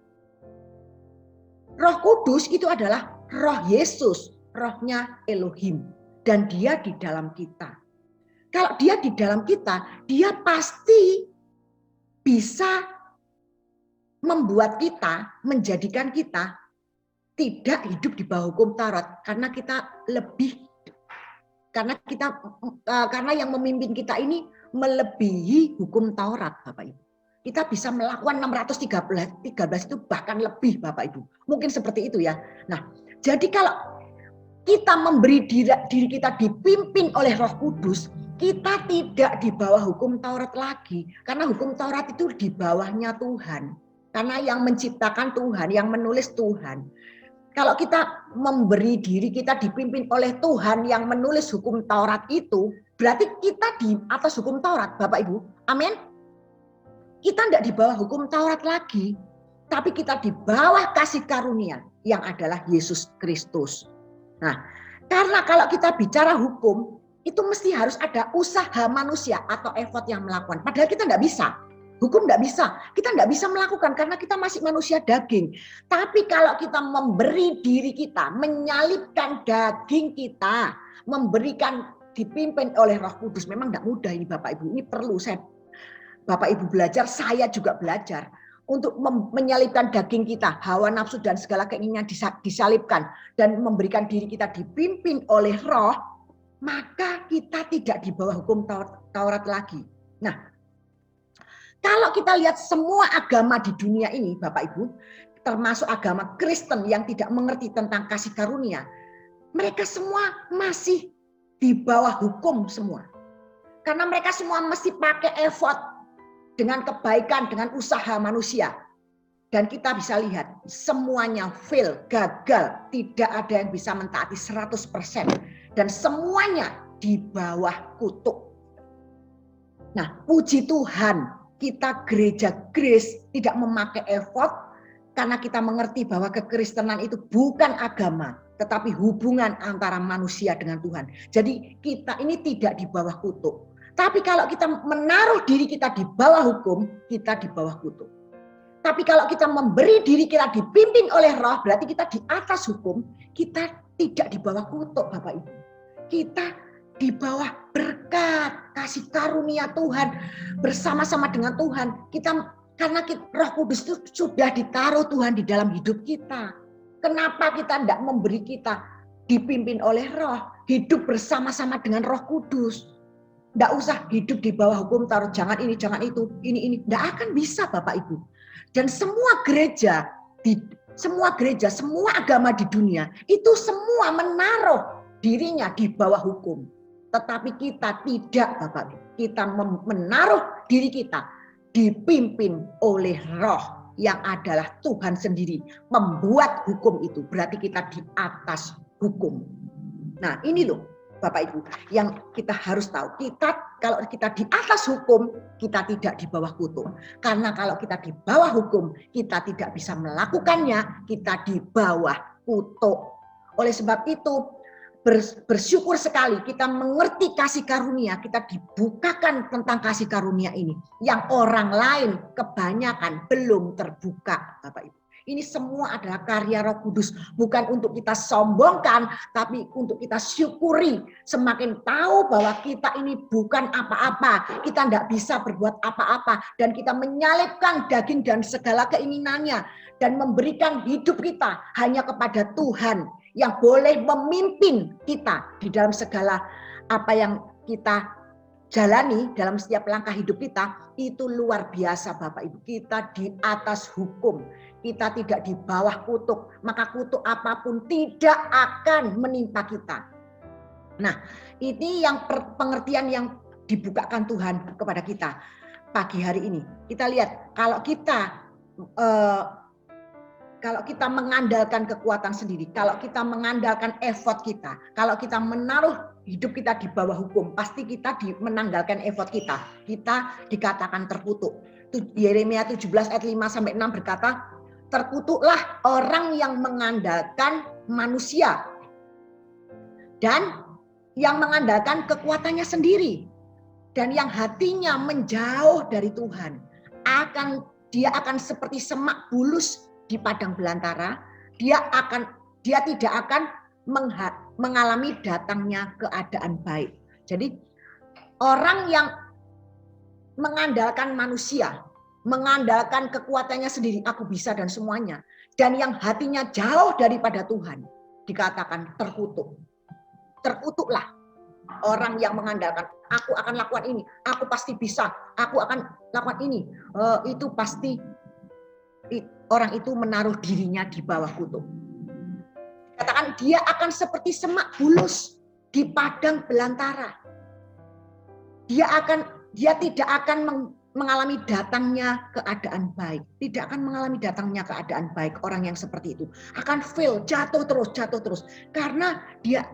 Roh Kudus itu adalah roh Yesus. Rohnya Elohim. Dan dia di dalam kita. Kalau dia di dalam kita, dia pasti bisa membuat kita, menjadikan kita tidak hidup di bawah hukum Taurat. Karena yang memimpin kita ini melebihi hukum Taurat, Bapak Ibu. Kita bisa melakukan 613 itu bahkan lebih, Bapak Ibu. Mungkin seperti itu ya. Nah, jadi kalau kita memberi diri kita dipimpin oleh Roh Kudus, kita tidak di bawah hukum Taurat lagi. Karena hukum Taurat itu di bawahnya Tuhan. Karena yang menciptakan Tuhan, yang menulis Tuhan. Kalau kita memberi diri kita dipimpin oleh Tuhan yang menulis hukum Taurat itu, berarti kita di atas hukum Taurat, Bapak Ibu. Amin. Kita tidak di bawah hukum Taurat lagi, tapi kita di bawah kasih karunia yang adalah Yesus Kristus. Nah, karena kalau kita bicara hukum, itu mesti harus ada usaha manusia atau effort yang melakukan. Padahal kita tidak bisa. Hukum tidak bisa. Kita tidak bisa melakukan karena kita masih manusia daging. Tapi kalau kita memberi diri kita, menyalibkan daging kita, memberikan dipimpin oleh Roh Kudus, memang tidak mudah ini Bapak Ibu. Ini perlu saya Bapak Ibu belajar, saya juga belajar untuk menyalipkan daging kita, hawa nafsu dan segala keinginan disalipkan dan memberikan diri kita dipimpin oleh Roh, maka kita tidak di bawah hukum Taurat lagi. Nah, kalau kita lihat semua agama di dunia ini, Bapak Ibu, termasuk agama Kristen yang tidak mengerti tentang kasih karunia, mereka semua masih di bawah hukum semua. Karena mereka semua mesti pakai effort dengan kebaikan, dengan usaha manusia. Dan kita bisa lihat semuanya fail, gagal, tidak ada yang bisa mentaati 100%. Dan semuanya di bawah kutuk. Nah, puji Tuhan, kita gereja Grace tidak memakai effort karena kita mengerti bahwa kekristenan itu bukan agama, tetapi hubungan antara manusia dengan Tuhan. Jadi kita ini tidak di bawah kutuk. Tapi kalau kita menaruh diri kita di bawah hukum, kita di bawah kutuk. Tapi kalau kita memberi diri kita dipimpin oleh Roh, berarti kita di atas hukum, kita tidak di bawah kutuk, Bapak Ibu. Kita di bawah berkat, kasih karunia Tuhan, bersama-sama dengan Tuhan. Karena Roh Kudus itu sudah ditaruh Tuhan di dalam hidup kita. Kenapa kita tidak memberi kita dipimpin oleh Roh, hidup bersama-sama dengan Roh Kudus? Tidak usah hidup di bawah hukum, taruh jangan ini, jangan itu, ini. Tidak akan bisa Bapak Ibu. Dan semua gereja, semua agama di dunia, itu semua menaruh dirinya di bawah hukum. Tetapi kita tidak Bapak Ibu. Kita menaruh diri kita dipimpin oleh Roh yang adalah Tuhan sendiri. Membuat hukum itu, berarti kita di atas hukum. Nah ini loh Bapak Ibu, yang kita harus tahu, kalau kita di atas hukum, kita tidak di bawah kutuk. Karena kalau kita di bawah hukum, kita tidak bisa melakukannya, kita di bawah kutuk. Oleh sebab itu, bersyukur sekali kita mengerti kasih karunia, kita dibukakan tentang kasih karunia ini. Yang orang lain kebanyakan belum terbuka, Bapak Ibu. Ini semua adalah karya Roh Kudus. Bukan untuk kita sombongkan, tapi untuk kita syukuri. Semakin tahu bahwa kita ini bukan apa-apa. Kita tidak bisa berbuat apa-apa. Dan kita menyalipkan daging dan segala keinginannya. Dan memberikan hidup kita hanya kepada Tuhan. Yang boleh memimpin kita di dalam segala apa yang kita jalani dalam setiap langkah hidup kita. Itu luar biasa Bapak Ibu. Kita di atas hukum. Kita tidak di bawah kutuk, maka kutuk apapun tidak akan menimpa kita. Nah, ini yang pengertian yang dibukakan Tuhan kepada kita pagi hari ini. Kita lihat kalau kita mengandalkan kekuatan sendiri, kalau kita mengandalkan effort kita, kalau kita menaruh hidup kita di bawah hukum, pasti kita menanggalkan effort kita. Kita dikatakan terkutuk. Yeremia 17 ayat 5-6 berkata, terkutuklah orang yang mengandalkan manusia dan yang mengandalkan kekuatannya sendiri dan yang hatinya menjauh dari Tuhan. Dia akan seperti semak bulus di padang belantara. Dia tidak akan mengalami datangnya keadaan baik. Jadi orang yang mengandalkan manusia, mengandalkan kekuatannya sendiri, aku bisa dan semuanya. Dan yang hatinya jauh daripada Tuhan, dikatakan terkutuk. Terkutuklah orang yang mengandalkan, aku akan lakukan ini, aku pasti bisa, aku akan lakukan ini. Itu pasti orang itu menaruh dirinya di bawah kutuk. Dikatakan dia akan seperti semak bulus di padang belantara. Dia tidak akan mengalami datangnya keadaan baik. Tidak akan mengalami datangnya keadaan baik orang yang seperti itu. Akan fail, jatuh terus. Karena dia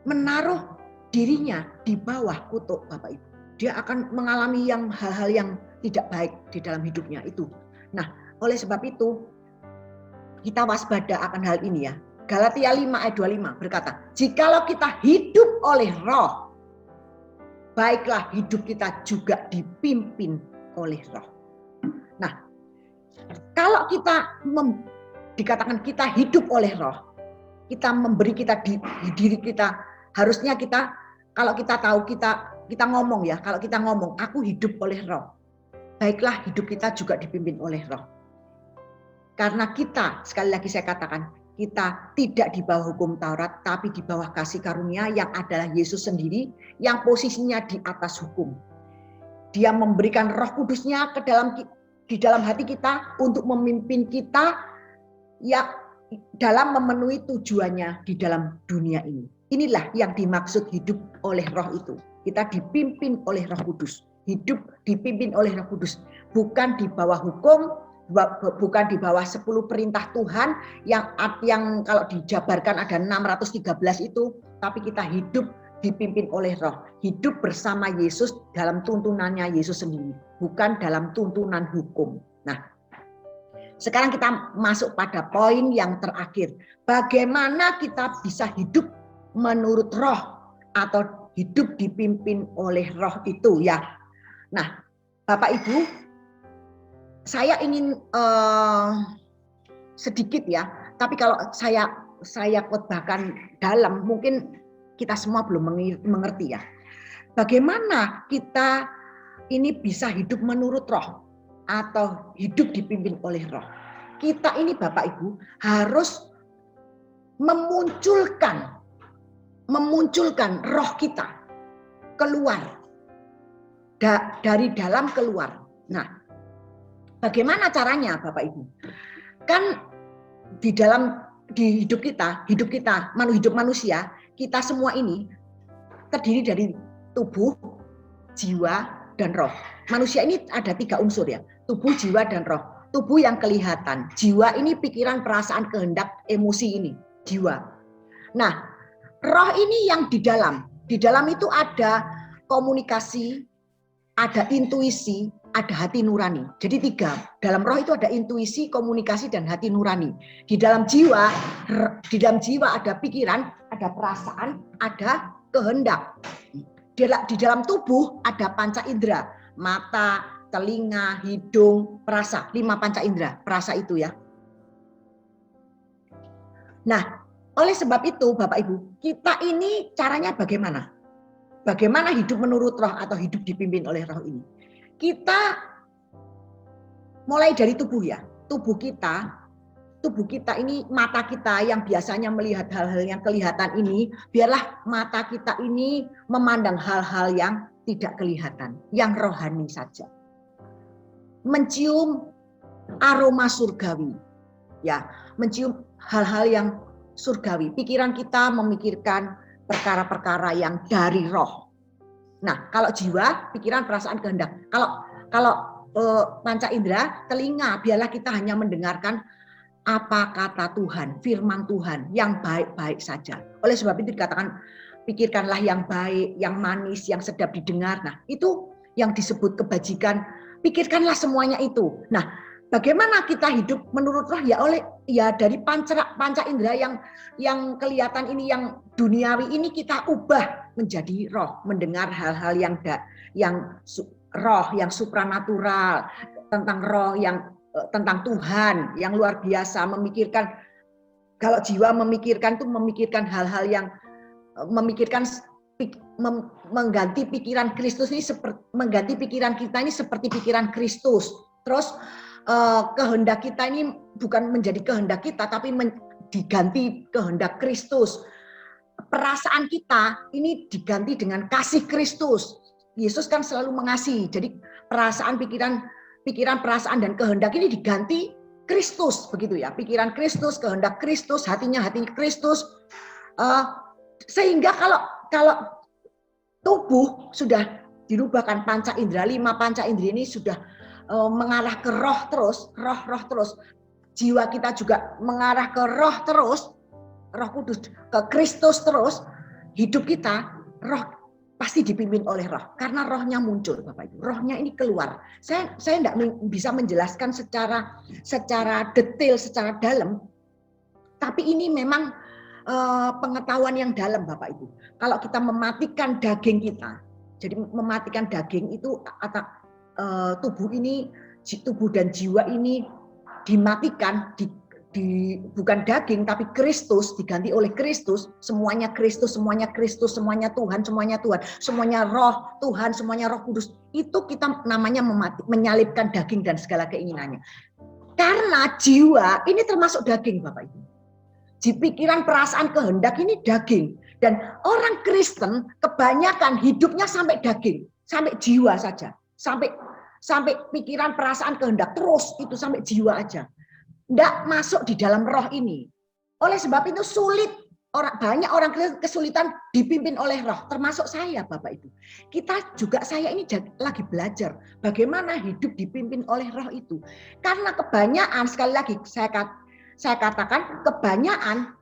menaruh dirinya di bawah kutuk Bapak Ibu. Dia akan mengalami hal-hal yang tidak baik di dalam hidupnya itu. Nah, oleh sebab itu kita waspada akan hal ini ya. Galatia 5 ayat 25 berkata, jikalau kita hidup oleh Roh, baiklah hidup kita juga dipimpin oleh Roh. Nah, kalau kita dikatakan kita hidup oleh Roh, kita memberi kita di diri kita, harusnya kita, kalau kita tahu kita kita ngomong ya, kalau kita ngomong aku hidup oleh roh, baiklah hidup kita juga dipimpin oleh roh. Karena kita, sekali lagi saya katakan, kita tidak di bawah hukum Taurat, tapi di bawah kasih karunia yang adalah Yesus sendiri, yang posisinya di atas hukum. Dia memberikan Roh Kudusnya di dalam hati kita untuk memimpin kita ya dalam memenuhi tujuannya di dalam dunia ini. Inilah yang dimaksud hidup oleh Roh itu. Kita dipimpin oleh Roh Kudus. Hidup dipimpin oleh Roh Kudus. Bukan di bawah hukum, bukan di bawah 10 perintah Tuhan yang kalau dijabarkan ada 613 itu, tapi kita hidup dipimpin oleh Roh, hidup bersama Yesus dalam tuntunannya Yesus sendiri, bukan dalam tuntunan hukum. Nah, sekarang kita masuk pada poin yang terakhir. Bagaimana kita bisa hidup menurut Roh atau hidup dipimpin oleh Roh itu ya. Nah, Bapak Ibu, saya ingin sedikit ya, tapi kalau saya khotbahkan dalam mungkin kita semua belum mengerti ya. Bagaimana kita ini bisa hidup menurut Roh atau hidup dipimpin oleh Roh. Kita ini Bapak Ibu harus memunculkan roh kita keluar dari dalam keluar. Nah, bagaimana caranya Bapak Ibu? Kan di hidup kita, hidup manusia, kita semua ini terdiri dari tubuh, jiwa, dan roh. Manusia ini ada 3 unsur ya, tubuh, jiwa, dan roh. Tubuh yang kelihatan, jiwa ini pikiran, perasaan, kehendak, emosi ini, jiwa. Nah, roh ini yang di dalam itu ada komunikasi, ada intuisi, ada hati nurani. Jadi 3. Dalam roh itu ada intuisi, komunikasi, dan hati nurani. Di dalam jiwa ada pikiran, ada perasaan, ada kehendak. Di dalam tubuh ada panca indera, mata, telinga, hidung, perasa. 5 panca indera, perasa itu ya. Nah, oleh sebab itu Bapak Ibu, kita ini caranya bagaimana? Bagaimana hidup menurut roh atau hidup dipimpin oleh roh ini? Kita mulai dari tubuh ya. Tubuh kita ini, mata kita yang biasanya melihat hal-hal yang kelihatan ini, biarlah mata kita ini memandang hal-hal yang tidak kelihatan, yang rohani saja. Mencium aroma surgawi. Ya, mencium hal-hal yang surgawi. Pikiran kita memikirkan perkara-perkara yang dari roh. Nah, kalau jiwa, pikiran, perasaan, kehendak. Kalau panca indera, telinga, biarlah kita hanya mendengarkan apa kata Tuhan, firman Tuhan yang baik-baik saja. Oleh sebab itu dikatakan pikirkanlah yang baik, yang manis, yang sedap didengar. Nah, itu yang disebut kebajikan. Pikirkanlah semuanya itu. Nah, bagaimana kita hidup menurut roh ya dari panca indera yang kelihatan ini, yang duniawi ini kita ubah menjadi roh, mendengar hal-hal yang roh yang supranatural, tentang roh yang tentang Tuhan yang luar biasa, memikirkan, kalau jiwa memikirkan hal-hal yang mengganti pikiran Kristus ini, mengganti pikiran kita ini seperti pikiran Kristus. Terus kehendak kita ini bukan menjadi kehendak kita, tapi diganti kehendak Kristus. Perasaan kita ini diganti dengan kasih Kristus. Yesus kan selalu mengasihi. Jadi perasaan, pikiran, perasaan, dan kehendak ini diganti Kristus, begitu ya. Pikiran Kristus, kehendak Kristus, hati Kristus. Sehingga kalau tubuh sudah dirubahkan panca indera, 5 panca indera ini sudah mengarah ke roh terus, roh terus. Jiwa kita juga mengarah ke roh terus, Roh Kudus, ke Kristus terus. Hidup kita, roh pasti dipimpin oleh roh, karena rohnya muncul, Bapak Ibu. Rohnya ini keluar. Saya tidak bisa menjelaskan secara detail, secara dalam, tapi ini memang pengetahuan yang dalam, Bapak Ibu. Kalau kita mematikan daging kita, jadi mematikan daging itu atau tubuh dan jiwa ini dimatikan, bukan daging tapi Kristus, diganti oleh Kristus, semuanya Kristus, semuanya Kristus, semuanya Tuhan, semuanya Roh Tuhan, semuanya Roh Kudus. Itu kita namanya menyalibkan daging dan segala keinginannya. Karena jiwa ini termasuk daging, Bapak Ibu. Di pikiran, perasaan, kehendak ini daging. Dan orang Kristen kebanyakan hidupnya sampai daging, sampai jiwa saja, sampai pikiran, perasaan, kehendak, terus itu sampai jiwa aja. Tidak masuk di dalam roh ini. Oleh sebab itu sulit, banyak orang kesulitan dipimpin oleh roh, termasuk saya, Bapak Ibu. Saya ini lagi belajar bagaimana hidup dipimpin oleh roh itu. Karena kebanyakan, sekali lagi saya katakan, kebanyakan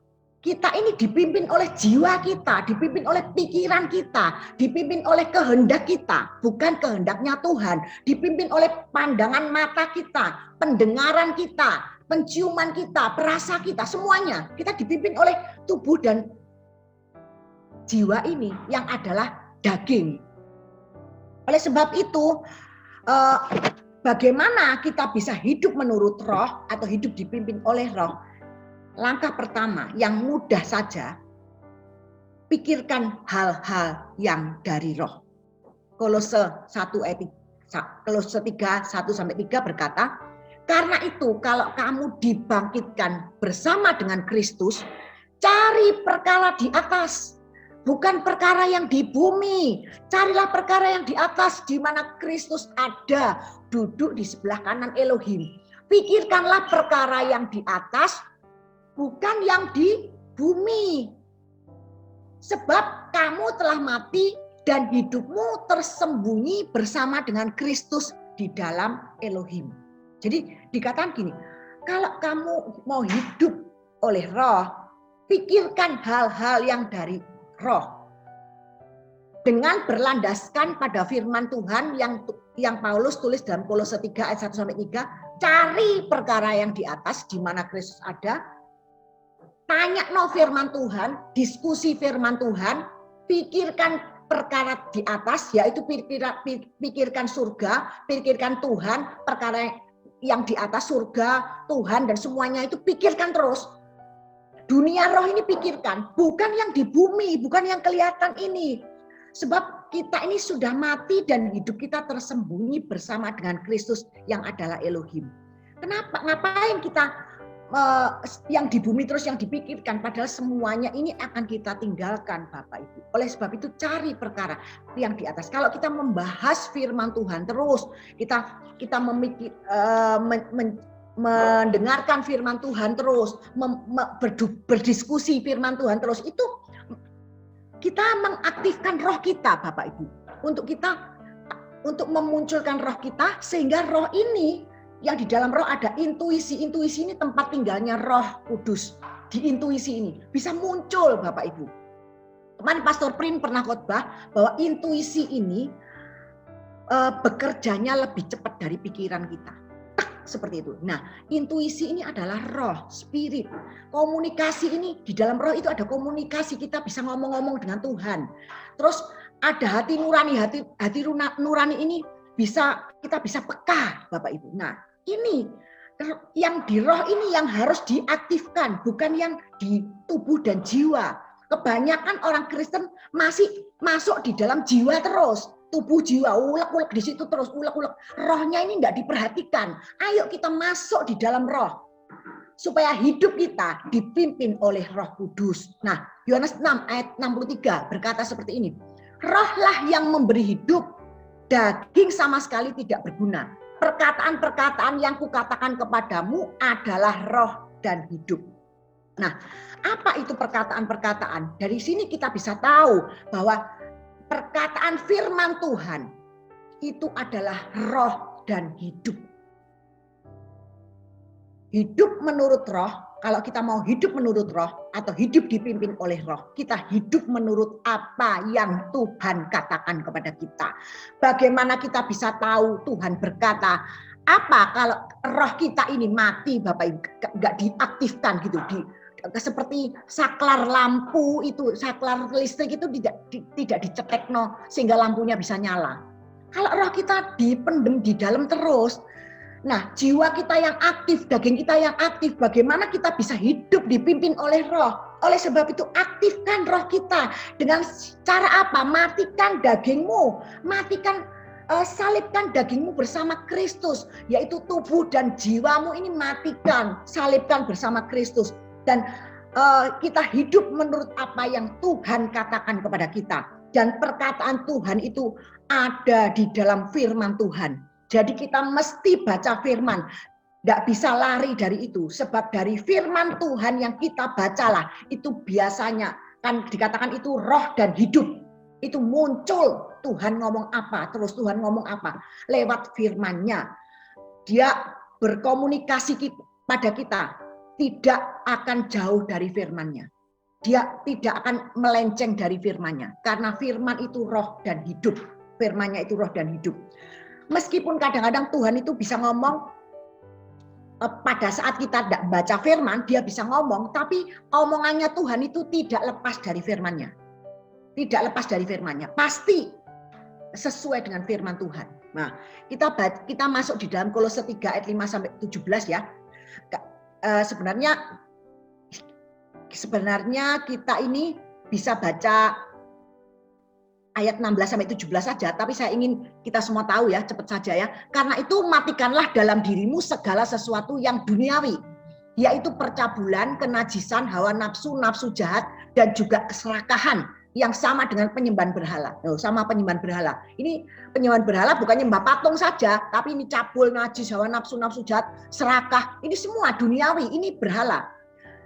kita ini dipimpin oleh jiwa kita, dipimpin oleh pikiran kita, dipimpin oleh kehendak kita, bukan kehendaknya Tuhan, dipimpin oleh pandangan mata kita, pendengaran kita, penciuman kita, perasa kita, semuanya. Kita dipimpin oleh tubuh dan jiwa ini yang adalah daging. Oleh sebab itu, bagaimana kita bisa hidup menurut roh atau hidup dipimpin oleh roh? Langkah pertama yang mudah saja, pikirkan hal-hal yang dari roh. Kolose 3:1-3 berkata, karena itu kalau kamu dibangkitkan bersama dengan Kristus, cari perkara di atas, bukan perkara yang di bumi. Carilah perkara yang di atas, di mana Kristus ada, duduk di sebelah kanan Elohim. Pikirkanlah perkara yang di atas, bukan yang di bumi. Sebab kamu telah mati dan hidupmu tersembunyi bersama dengan Kristus di dalam Elohim. Jadi dikatakan gini, kalau kamu mau hidup oleh roh, pikirkan hal-hal yang dari roh. Dengan berlandaskan pada firman Tuhan yang Paulus tulis dalam Kolose 3:1-3, cari perkara yang di atas di mana Kristus ada. Tanya firman Tuhan, diskusi firman Tuhan, pikirkan perkara di atas, yaitu pikirkan surga, pikirkan Tuhan, perkara yang di atas, surga, Tuhan, dan semuanya itu pikirkan terus. Dunia roh ini pikirkan, bukan yang di bumi, bukan yang kelihatan ini. Sebab kita ini sudah mati dan hidup kita tersembunyi bersama dengan Kristus yang adalah Elohim. Kenapa? Ngapain kita yang di bumi terus yang dipikirkan, padahal semuanya ini akan kita tinggalkan, Bapak Ibu. Oleh sebab itu cari perkara yang di atas. Kalau kita membahas firman Tuhan terus, kita mendengarkan firman Tuhan terus, berdiskusi firman Tuhan terus, itu kita mengaktifkan roh kita, Bapak Ibu, untuk memunculkan roh kita, sehingga roh ini yang di dalam roh ada intuisi. Intuisi ini tempat tinggalnya Roh Kudus. Di intuisi ini bisa muncul, Bapak Ibu. Kemarin Pastor Prim pernah khotbah bahwa intuisi ini bekerjanya lebih cepat dari pikiran kita. Seperti itu. Nah, intuisi ini adalah roh, spirit. Komunikasi ini, di dalam roh itu ada komunikasi. Kita bisa ngomong-ngomong dengan Tuhan. Terus ada hati nurani. Hati nurani ini kita bisa peka, Bapak Ibu. Nah, ini yang di roh ini yang harus diaktifkan, bukan yang di tubuh dan jiwa. Kebanyakan orang Kristen masih masuk di dalam jiwa terus, tubuh jiwa, ulek-ulek di situ terus, ulek-ulek. Rohnya ini enggak diperhatikan. Ayo kita masuk di dalam roh, supaya hidup kita dipimpin oleh Roh Kudus. Nah, Yohanes 6:63 berkata seperti ini, rohlah yang memberi hidup, daging sama sekali tidak berguna. Perkataan-perkataan yang kukatakan kepadamu adalah roh dan hidup. Nah, apa itu perkataan-perkataan? Dari sini kita bisa tahu bahwa perkataan firman Tuhan itu adalah roh dan hidup. Hidup menurut roh, kalau kita mau hidup menurut roh atau hidup dipimpin oleh roh, kita hidup menurut apa yang Tuhan katakan kepada kita. Bagaimana kita bisa tahu Tuhan berkata apa kalau roh kita ini mati, Bapak Ibu, nggak diaktifkan gitu, seperti saklar lampu itu, saklar listrik itu tidak dicetekno sehingga lampunya bisa nyala. Kalau roh kita dipendem di dalam terus, Nah, jiwa kita yang aktif, daging kita yang aktif, bagaimana kita bisa hidup dipimpin oleh roh? Oleh sebab itu aktifkan roh kita. Dengan cara apa? Matikan dagingmu, matikan, salibkan dagingmu bersama Kristus, yaitu tubuh dan jiwamu ini matikan, salibkan bersama Kristus. Dan kita hidup menurut apa yang Tuhan katakan kepada kita. Dan perkataan Tuhan itu ada di dalam firman Tuhan. Jadi kita mesti baca firman. Nggak bisa lari dari itu. Sebab dari firman Tuhan yang kita bacalah. Itu biasanya kan dikatakan itu roh dan hidup. Itu muncul Tuhan ngomong apa. Terus Tuhan ngomong apa. Lewat firman-Nya. Dia berkomunikasi pada kita. Tidak akan jauh dari firman-Nya. Dia tidak akan melenceng dari firman-Nya. Karena firman itu roh dan hidup. Firman-Nya itu roh dan hidup. Meskipun kadang-kadang Tuhan itu bisa ngomong pada saat kita tidak baca firman, dia bisa ngomong, tapi omongannya Tuhan itu tidak lepas dari firman-Nya. Tidak lepas dari firman-Nya. Pasti sesuai dengan firman Tuhan. Nah, kita masuk di dalam Kolose 3 ayat 5 sampai 17 ya. Sebenarnya kita ini bisa baca ayat 16 sampai 17 saja, tapi saya ingin kita semua tahu ya, cepat saja ya. Karena itu matikanlah dalam dirimu segala sesuatu yang duniawi, yaitu percabulan, kenajisan, hawa nafsu, nafsu jahat, dan juga keserakahan yang sama dengan penyembahan berhala. Sama penyembahan berhala. Ini penyembahan berhala bukan nyembah patung saja, tapi ini cabul, najis, hawa nafsu, nafsu jahat, serakah. Ini semua duniawi, ini berhala.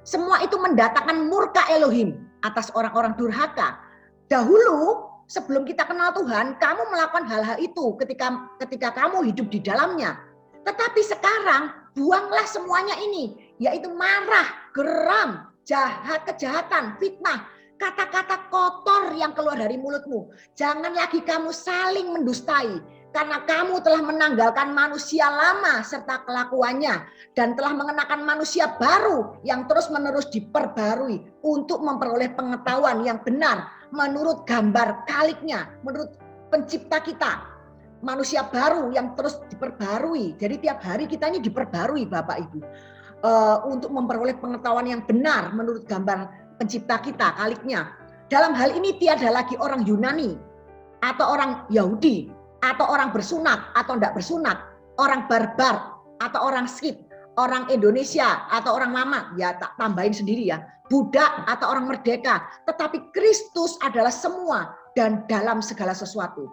Semua itu mendatangkan murka Elohim atas orang-orang durhaka. Dahulu sebelum kita kenal Tuhan, kamu melakukan hal-hal itu ketika kamu hidup di dalamnya. Tetapi sekarang buanglah semuanya ini, yaitu marah, geram, kejahatan, fitnah, kata-kata kotor yang keluar dari mulutmu. Jangan lagi kamu saling mendustai, karena kamu telah menanggalkan manusia lama serta kelakuannya dan telah mengenakan manusia baru yang terus-menerus diperbarui untuk memperoleh pengetahuan yang benar menurut gambar kaliknya, menurut pencipta kita. Manusia baru yang terus diperbarui. Jadi tiap hari kita ini diperbarui Bapak Ibu. Untuk memperoleh pengetahuan yang benar menurut gambar pencipta kita, kaliknya. Dalam hal ini tiada lagi orang Yunani atau orang Yahudi atau orang bersunat atau tidak bersunat, orang barbar atau orang Skit, orang Indonesia atau orang lama, ya tak tambahin sendiri ya, budak atau orang merdeka, tetapi Kristus adalah semua dan dalam segala sesuatu.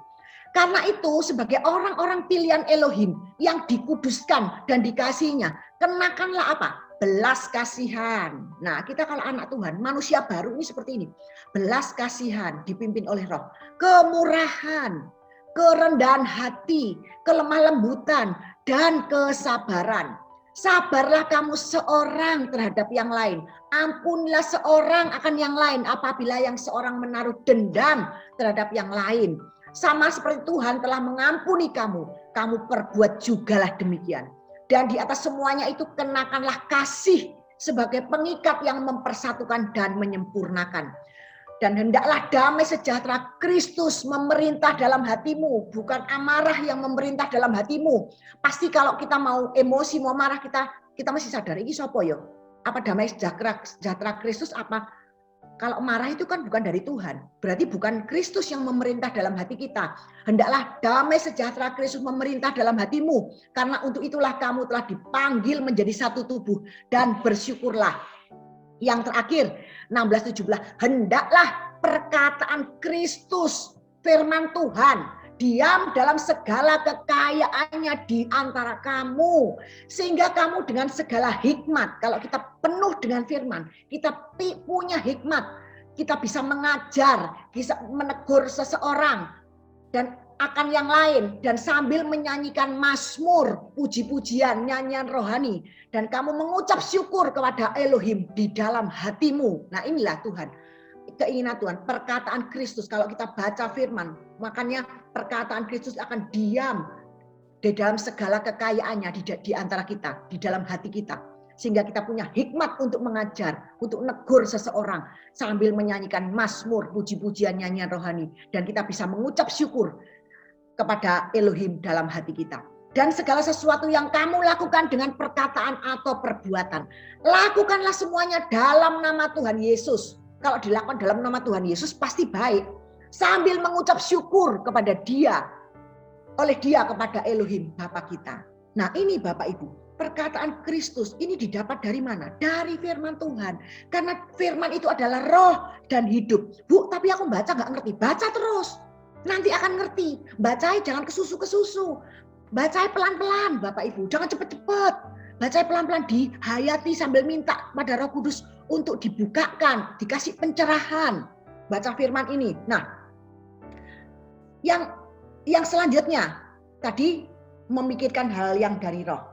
Karena itu sebagai orang-orang pilihan Elohim yang dikuduskan dan dikasihinya, kenakanlah apa? Belas kasihan. Nah, kita kalau anak Tuhan, manusia baru ini seperti ini. Belas kasihan dipimpin oleh roh. Kemurahan, kerendahan hati, kelemah lembutan, dan kesabaran. Sabarlah kamu seorang terhadap yang lain. Ampunilah seorang akan yang lain apabila yang seorang menaruh dendam terhadap yang lain. Sama seperti Tuhan telah mengampuni kamu, kamu perbuat jugalah demikian. Dan di atas semuanya itu kenakanlah kasih sebagai pengikat yang mempersatukan dan menyempurnakan. Dan hendaklah damai sejahtera Kristus memerintah dalam hatimu, bukan amarah yang memerintah dalam hatimu. Pasti kalau kita mau emosi, mau marah, kita mesti sadar ini sopo yo. Apa damai sejahtera Kristus apa? Kalau marah itu kan bukan dari Tuhan. Berarti bukan Kristus yang memerintah dalam hati kita. Hendaklah damai sejahtera Kristus memerintah dalam hatimu. Karena untuk itulah kamu telah dipanggil menjadi satu tubuh. Dan bersyukurlah. Yang terakhir 16-17. Hendaklah perkataan Kristus, firman Tuhan, diam dalam segala kekayaannya di antara kamu. Sehingga kamu dengan segala hikmat, kalau kita penuh dengan firman, kita punya hikmat, kita bisa mengajar, bisa menegur seseorang, dan akan yang lain, dan sambil menyanyikan mazmur, puji-pujian, nyanyian rohani, dan kamu mengucap syukur kepada Elohim di dalam hatimu. Nah inilah Tuhan, keinginan Tuhan, perkataan Kristus. Kalau kita baca firman, makanya perkataan Kristus akan diam di dalam segala kekayaannya di antara kita, di dalam hati kita. Sehingga kita punya hikmat untuk mengajar, untuk negur seseorang, sambil menyanyikan mazmur, puji-pujian, nyanyian rohani. Dan kita bisa mengucap syukur kepada Elohim dalam hati kita. Dan segala sesuatu yang kamu lakukan dengan perkataan atau perbuatan, lakukanlah semuanya dalam nama Tuhan Yesus. Kalau dilakukan dalam nama Tuhan Yesus pasti baik. Sambil mengucap syukur kepada Dia, oleh Dia kepada Elohim Bapa kita. Nah ini Bapak Ibu, perkataan Kristus ini didapat dari mana? Dari firman Tuhan. Karena firman itu adalah roh dan hidup. Bu, tapi aku baca nggak ngerti. Baca terus. Nanti akan ngerti. Bacai jangan kesusu-kesusu. Bacai pelan-pelan Bapak Ibu. Jangan cepet-cepet. Bacai pelan-pelan, dihayati sambil minta pada Roh Kudus untuk dibukakan, dikasih pencerahan. Baca firman ini. Nah, yang selanjutnya tadi memikirkan hal yang dari roh.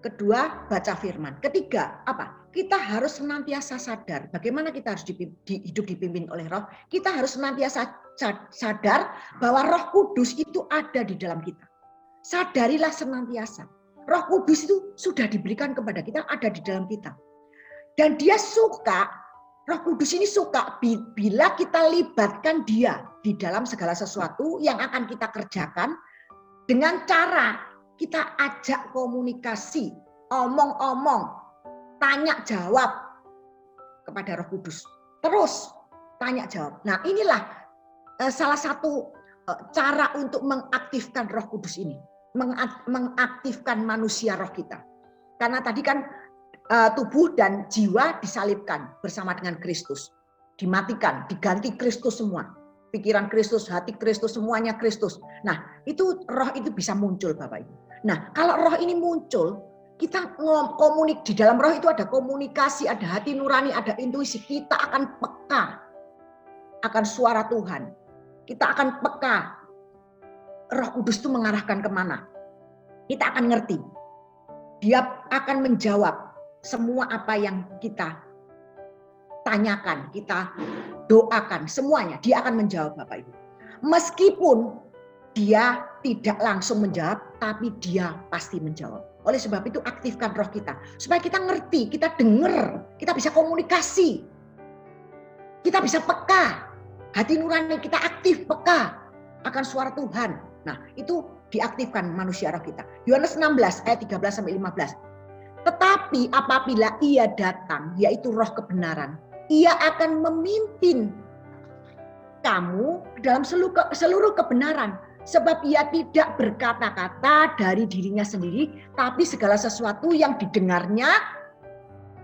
Kedua, baca firman. Ketiga, apa? Kita harus senantiasa sadar bagaimana kita harus hidup dipimpin oleh roh. Kita harus senantiasa sadar bahwa Roh Kudus itu ada di dalam kita. Sadarilah senantiasa. Roh Kudus itu sudah diberikan kepada kita, ada di dalam kita. Dan Dia suka, Roh Kudus ini suka bila kita libatkan Dia di dalam segala sesuatu yang akan kita kerjakan dengan cara kita ajak komunikasi, omong-omong, tanya jawab kepada Roh Kudus. Terus tanya jawab. Nah inilah salah satu cara untuk mengaktifkan Roh Kudus ini. Mengaktifkan manusia roh kita. Karena tadi kan tubuh dan jiwa disalibkan bersama dengan Kristus. Dimatikan, diganti Kristus semua. Pikiran Kristus, hati Kristus, semuanya Kristus. Nah, itu roh itu bisa muncul Bapak Ibu. Nah, kalau roh ini muncul, kita di dalam roh itu ada komunikasi, ada hati nurani, ada intuisi. Kita akan peka akan suara Tuhan. Kita akan peka Roh Kudus itu mengarahkan kemana. Kita akan ngerti. Dia akan menjawab semua apa yang kita tanyakan, kita doakan, semuanya. Dia akan menjawab Bapak Ibu. Meskipun Dia tidak langsung menjawab, tapi Dia pasti menjawab. Oleh sebab itu aktifkan roh kita. Supaya kita ngerti, kita dengar, kita bisa komunikasi. Kita bisa peka. Hati nurani kita aktif, peka akan suara Tuhan. Nah, itu diaktifkan manusia roh kita. Yohanes 16 ayat 13-15. Tetapi apabila Ia datang, yaitu roh kebenaran, Ia akan memimpin kamu dalam seluruh kebenaran. Sebab Ia tidak berkata-kata dari dirinya sendiri, tapi segala sesuatu yang didengarnya,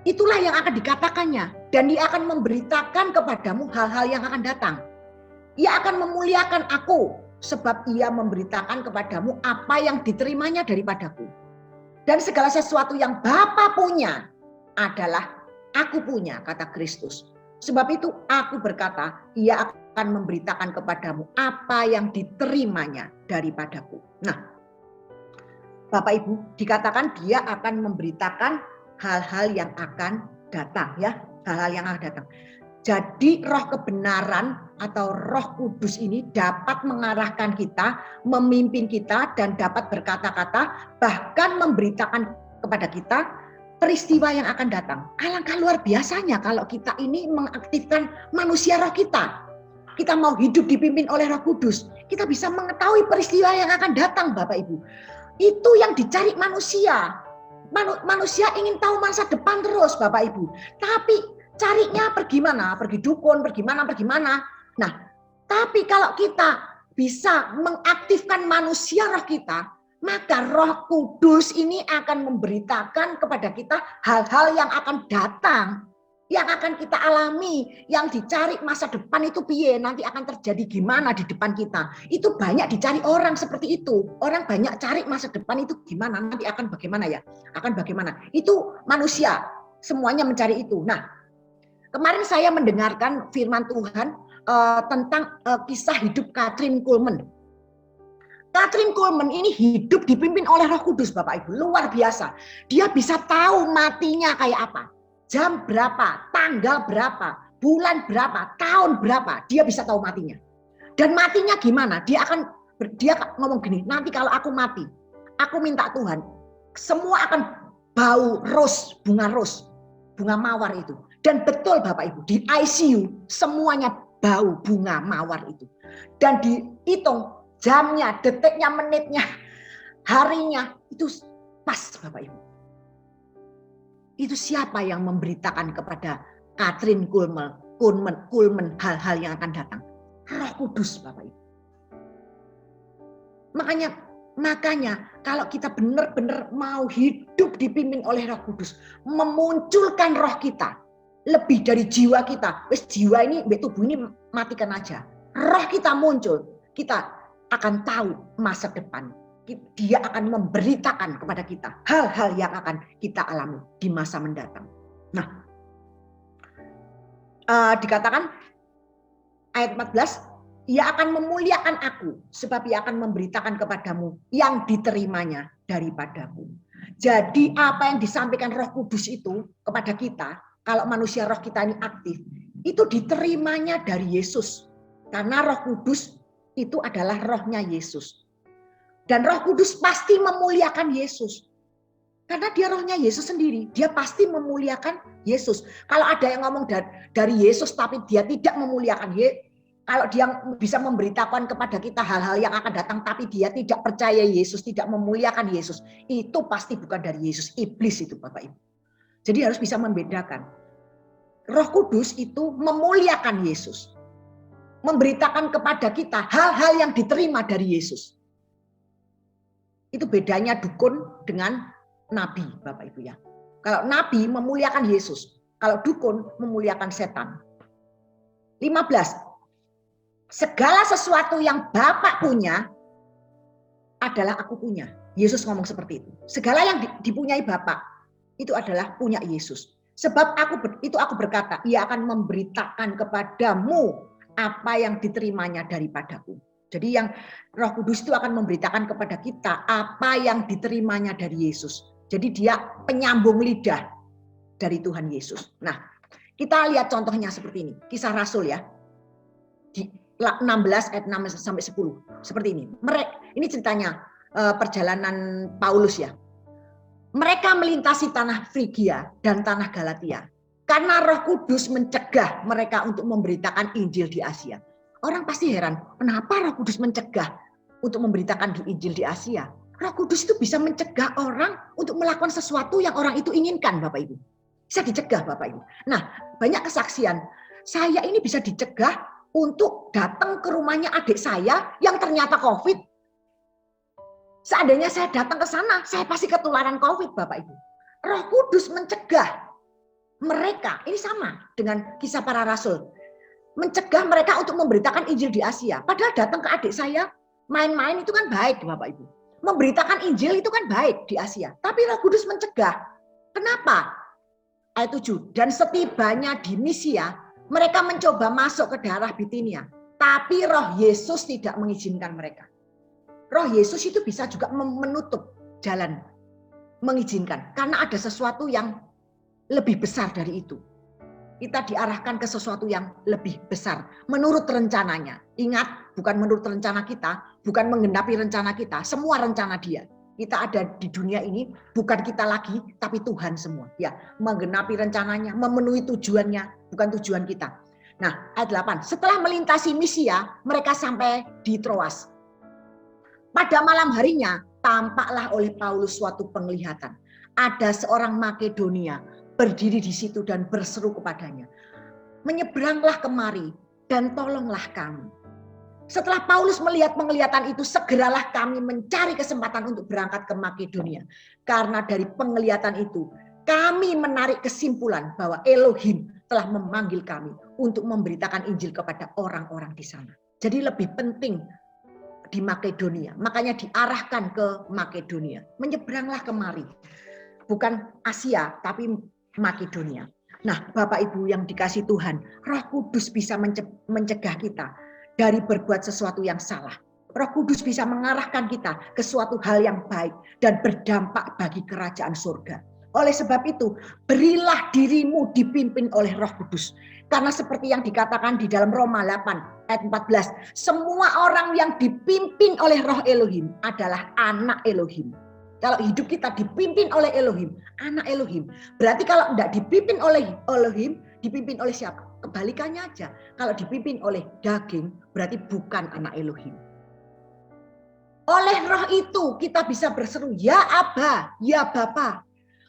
itulah yang akan dikatakannya. Dan Ia akan memberitakan kepadamu hal-hal yang akan datang. Ia akan memuliakan aku, sebab Ia memberitakan kepadamu apa yang diterimanya daripadaku. Dan segala sesuatu yang Bapa punya adalah aku punya, kata Kristus. Sebab itu aku berkata, Ia akan memberitakan kepadamu apa yang diterimanya daripadaku. Nah, Bapak Ibu, dikatakan Dia akan memberitakan hal-hal yang akan datang, ya, hal-hal yang akan datang. Jadi roh kebenaran atau Roh Kudus ini dapat mengarahkan kita, memimpin kita, dan dapat berkata-kata, bahkan memberitakan kepada kita peristiwa yang akan datang. Alangkah luar biasanya kalau kita ini mengaktifkan manusia roh kita. Kita mau hidup dipimpin oleh Roh Kudus, kita bisa mengetahui peristiwa yang akan datang Bapak Ibu. Itu yang dicari manusia. Manusia ingin tahu masa depan terus Bapak Ibu. Tapi carinya pergi mana? Pergi dukun, pergi mana? Nah, tapi kalau kita bisa mengaktifkan manusia roh kita, maka Roh Kudus ini akan memberitakan kepada kita hal-hal yang akan datang, yang akan kita alami, yang dicari masa depan itu piye, nanti akan terjadi gimana di depan kita. Itu banyak dicari orang seperti itu. Orang banyak cari masa depan itu gimana, nanti akan bagaimana ya? Akan bagaimana? Itu manusia, semuanya mencari itu. Nah, kemarin saya mendengarkan firman Tuhan tentang kisah hidup Kathryn Kuhlman. Kathryn Kuhlman ini hidup dipimpin oleh Roh Kudus Bapak Ibu, luar biasa. Dia bisa tahu matinya kayak apa, jam berapa, tanggal berapa, bulan berapa, tahun berapa, dia bisa tahu matinya. Dan matinya gimana? Dia ngomong gini, nanti kalau aku mati, aku minta Tuhan, semua akan bau bunga mawar itu. Dan betul Bapak Ibu, di ICU semuanya bau bunga mawar itu. Dan dihitung jamnya, detiknya, menitnya. harinya itu pas Bapak Ibu. Itu siapa yang memberitakan kepada Katrin Kuhlman hal-hal yang akan datang? Roh Kudus Bapak Ibu. Makanya kalau kita benar-benar mau hidup dipimpin oleh Roh Kudus, memunculkan roh kita lebih dari jiwa kita. Wes jiwa ini, tubuh ini matikan aja. Roh kita muncul, kita akan tahu masa depan. Dia akan memberitakan kepada kita hal-hal yang akan kita alami di masa mendatang. Nah, dikatakan ayat 14, ia akan memuliakan aku sebab ia akan memberitakan kepadamu yang diterimanya daripadaku. Jadi apa yang disampaikan Roh Kudus itu kepada kita, kalau manusia roh kita ini aktif, itu diterimanya dari Yesus. Karena Roh Kudus itu adalah rohnya Yesus. Dan Roh Kudus pasti memuliakan Yesus. Karena dia rohnya Yesus sendiri, dia pasti memuliakan Yesus. Kalau ada yang ngomong dari Yesus tapi dia tidak memuliakan Yesus, kalau dia bisa memberitakan kepada kita hal-hal yang akan datang tapi dia tidak percaya Yesus, tidak memuliakan Yesus, itu pasti bukan dari Yesus, iblis itu Bapak Ibu. Jadi harus bisa membedakan. Roh Kudus itu memuliakan Yesus. Memberitakan kepada kita hal-hal yang diterima dari Yesus. Itu bedanya dukun dengan nabi Bapak Ibu ya. Kalau nabi memuliakan Yesus, kalau dukun memuliakan setan. 15. Segala sesuatu yang Bapa punya adalah aku punya. Yesus ngomong seperti itu. Segala yang dipunyai Bapa itu adalah punya Yesus. Sebab aku berkata, ia akan memberitakan kepadamu apa yang diterimanya daripadaku. Jadi yang Roh Kudus itu akan memberitakan kepada kita apa yang diterimanya dari Yesus. Jadi dia penyambung lidah dari Tuhan Yesus. Nah, kita lihat contohnya seperti ini. Kisah Rasul ya. Di 16 ayat 6 sampai 10. Seperti ini. Ini ceritanya perjalanan Paulus ya. Mereka melintasi tanah Frigia dan tanah Galatia. Karena Roh Kudus mencegah mereka untuk memberitakan Injil di Asia. Orang pasti heran, kenapa Roh Kudus mencegah untuk memberitakan di Injil di Asia? Roh Kudus itu bisa mencegah orang untuk melakukan sesuatu yang orang itu inginkan, Bapak Ibu. Bisa dicegah, Bapak Ibu. Nah, banyak kesaksian. Saya ini bisa dicegah untuk datang ke rumahnya adik saya yang ternyata COVID. Seandainya saya datang ke sana, saya pasti ketularan COVID, Bapak Ibu. Roh Kudus mencegah mereka, ini sama dengan kisah para rasul. Mencegah mereka untuk memberitakan Injil di Asia. Padahal datang ke adik saya, main-main itu kan baik Bapak Ibu. Memberitakan Injil itu kan baik di Asia. Tapi Roh Kudus mencegah. Kenapa? Ayat 7. Dan setibanya di Misia, mereka mencoba masuk ke daerah Bitinia. Tapi Roh Yesus tidak mengizinkan mereka. Roh Yesus itu bisa juga menutup jalan. Mengizinkan. Karena ada sesuatu yang lebih besar dari itu. Kita diarahkan ke sesuatu yang lebih besar. Menurut rencananya. Ingat, bukan menurut rencana kita. Bukan menggenapi rencana kita. Semua rencana dia. Kita ada di dunia ini, bukan kita lagi, tapi Tuhan semua. Ya, menggenapi rencananya, memenuhi tujuannya, bukan tujuan kita. Nah, ayat 8. Setelah melintasi Misia, mereka sampai di Troas. Pada malam harinya, tampaklah oleh Paulus suatu penglihatan. Ada seorang Makedonia berdiri di situ dan berseru kepadanya, menyeberanglah kemari dan tolonglah kami. Setelah Paulus melihat penglihatan itu, segeralah kami mencari kesempatan untuk berangkat ke Makedonia. Karena dari penglihatan itu, kami menarik kesimpulan bahwa Elohim telah memanggil kami untuk memberitakan Injil kepada orang-orang di sana. Jadi lebih penting di Makedonia. Makanya diarahkan ke Makedonia. Menyeberanglah kemari. Bukan Asia, tapi Makedonia. Nah, Bapak Ibu yang dikasih Tuhan, Roh Kudus bisa mencegah kita dari berbuat sesuatu yang salah. Roh Kudus bisa mengarahkan kita ke suatu hal yang baik dan berdampak bagi kerajaan surga. Oleh sebab itu, berilah dirimu dipimpin oleh Roh Kudus. Karena seperti yang dikatakan di dalam Roma 8 ayat 14, semua orang yang dipimpin oleh Roh Elohim adalah anak Elohim. Kalau hidup kita dipimpin oleh Elohim, anak Elohim. Berarti kalau tidak dipimpin oleh Elohim, dipimpin oleh siapa? Kebalikannya aja. Kalau dipimpin oleh daging, berarti bukan anak Elohim. Oleh roh itu kita bisa berseru, ya Aba, ya Bapa.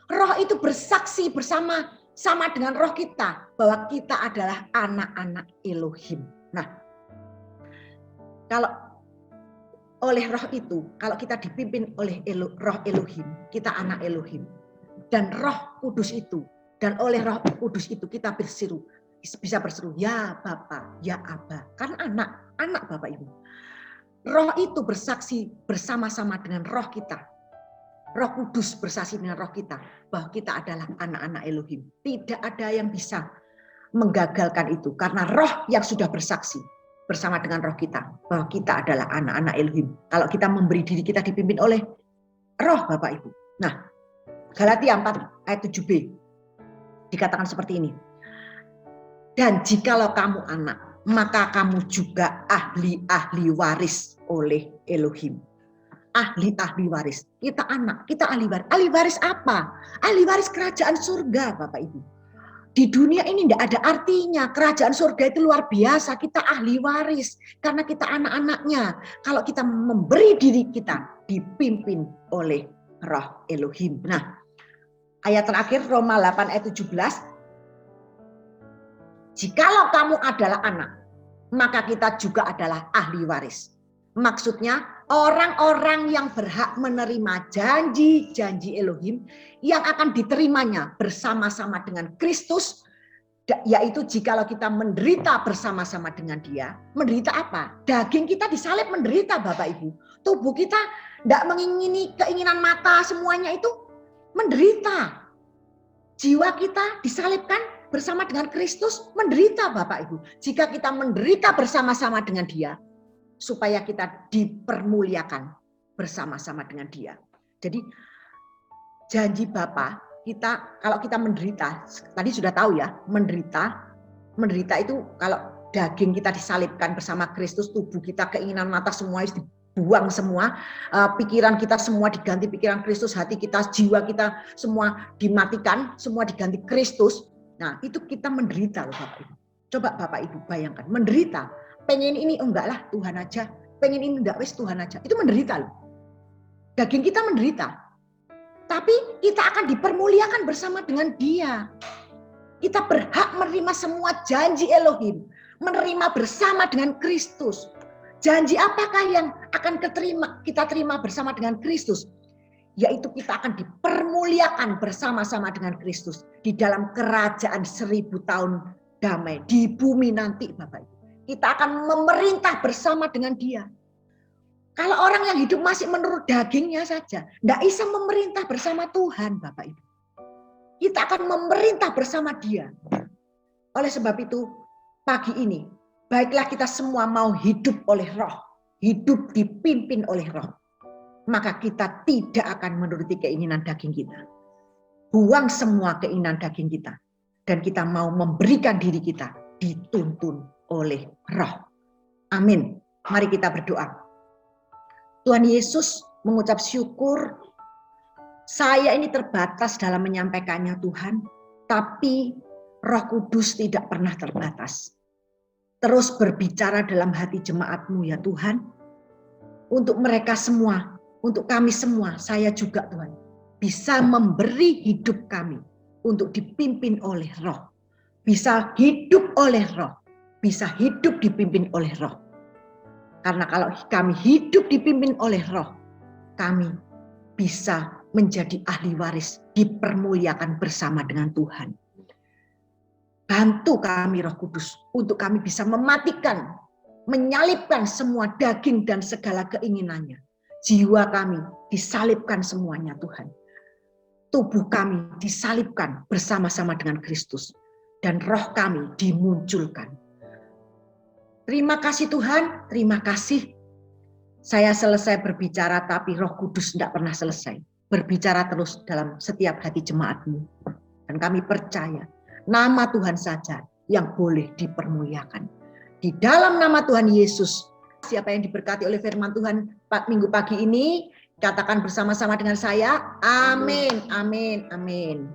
Roh itu bersaksi sama dengan roh kita bahwa kita adalah anak-anak Elohim. Nah, kalau oleh roh itu, kalau kita dipimpin oleh roh Elohim, kita anak Elohim. Dan roh kudus itu, dan oleh roh kudus itu kita bisa berseru, ya Bapa, ya Aba. Kan anak Bapak Ibu. Roh itu bersaksi bersama-sama dengan roh kita. Roh Kudus bersaksi dengan roh kita bahwa kita adalah anak-anak Elohim. Tidak ada yang bisa menggagalkan itu karena roh yang sudah bersaksi bersama dengan roh kita bahwa kita adalah anak-anak Elohim. Kalau kita memberi diri kita dipimpin oleh roh Bapak Ibu. Nah, Galatia 4 ayat 7b dikatakan seperti ini. Dan jikalau kamu anak, maka kamu juga ahli-ahli waris oleh Elohim. Ahli-ahli waris. Kita anak, kita ahli waris. Ahli waris apa? Ahli waris kerajaan surga, Bapak Ibu. Di dunia ini tidak ada artinya. Kerajaan surga itu luar biasa. Kita ahli waris. Karena kita anak-anaknya. Kalau kita memberi diri kita dipimpin oleh roh Elohim. Nah, ayat terakhir Roma 8 ayat 17. Jikalau kamu adalah anak, maka kita juga adalah ahli waris. Maksudnya orang-orang yang berhak menerima janji-janji Elohim yang akan diterimanya bersama-sama dengan Kristus, yaitu jikalau kita menderita bersama-sama dengan Dia. Menderita apa? Daging kita disalib menderita Bapak Ibu. Tubuh kita tidak mengingini keinginan mata semuanya itu menderita. Jiwa kita disalibkan bersama dengan Kristus menderita Bapak Ibu. Jika kita menderita bersama-sama dengan Dia, supaya kita dipermuliakan bersama-sama dengan Dia. Jadi janji Bapa kita, kalau kita menderita, tadi sudah tahu ya, menderita itu kalau daging kita disalibkan bersama Kristus, tubuh kita, keinginan mata semua dibuang semua, pikiran kita semua diganti pikiran Kristus, hati kita, jiwa kita semua dimatikan, semua diganti Kristus. Nah, itu kita menderita loh Bapak Ibu. Coba Bapak Ibu bayangkan, menderita. Pengen ini enggak lah Tuhan aja, pengen ini enggak wes Tuhan aja. Itu menderita loh. Daging kita menderita. Tapi kita akan dipermuliakan bersama dengan Dia. Kita berhak menerima semua janji Elohim, menerima bersama dengan Kristus. Janji apakah yang akan kita terima bersama dengan Kristus? Yaitu kita akan dipermuliakan bersama-sama dengan Kristus di dalam kerajaan 1000 tahun damai di bumi nanti Bapak Ibu. Kita akan memerintah bersama dengan Dia. Kalau orang yang hidup masih menurut dagingnya saja, tidak bisa memerintah bersama Tuhan, Bapak Ibu. Kita akan memerintah bersama Dia. Oleh sebab itu, pagi ini, baiklah kita semua mau hidup oleh roh, hidup dipimpin oleh roh. Maka kita tidak akan menuruti keinginan daging kita. Buang semua keinginan daging kita. Dan kita mau memberikan diri kita dituntun oleh roh. Amin. Mari kita berdoa. Tuhan Yesus mengucap syukur. Saya ini terbatas dalam menyampaikannya Tuhan. Tapi Roh Kudus tidak pernah terbatas. Terus berbicara dalam hati jemaat-Mu ya Tuhan. Untuk mereka semua, untuk kami semua, saya juga Tuhan. Bisa memberi hidup kami untuk dipimpin oleh roh. Bisa hidup oleh roh. Bisa hidup dipimpin oleh roh. Karena kalau kami hidup dipimpin oleh roh, kami bisa menjadi ahli waris, dipermuliakan bersama dengan Tuhan. Bantu kami Roh Kudus untuk kami bisa mematikan, menyalibkan semua daging dan segala keinginannya. Jiwa kami disalibkan semuanya Tuhan. Tubuh kami disalibkan bersama-sama dengan Kristus. Dan roh kami dimunculkan. Terima kasih Tuhan, terima kasih. Saya selesai berbicara tapi Roh Kudus tidak pernah selesai. Berbicara terus dalam setiap hati jemaat-Mu. Dan kami percaya nama Tuhan saja yang boleh dipermuliakan. Di dalam nama Tuhan Yesus, siapa yang diberkati oleh firman Tuhan minggu pagi ini, katakan bersama-sama dengan saya, amin, amin, amin.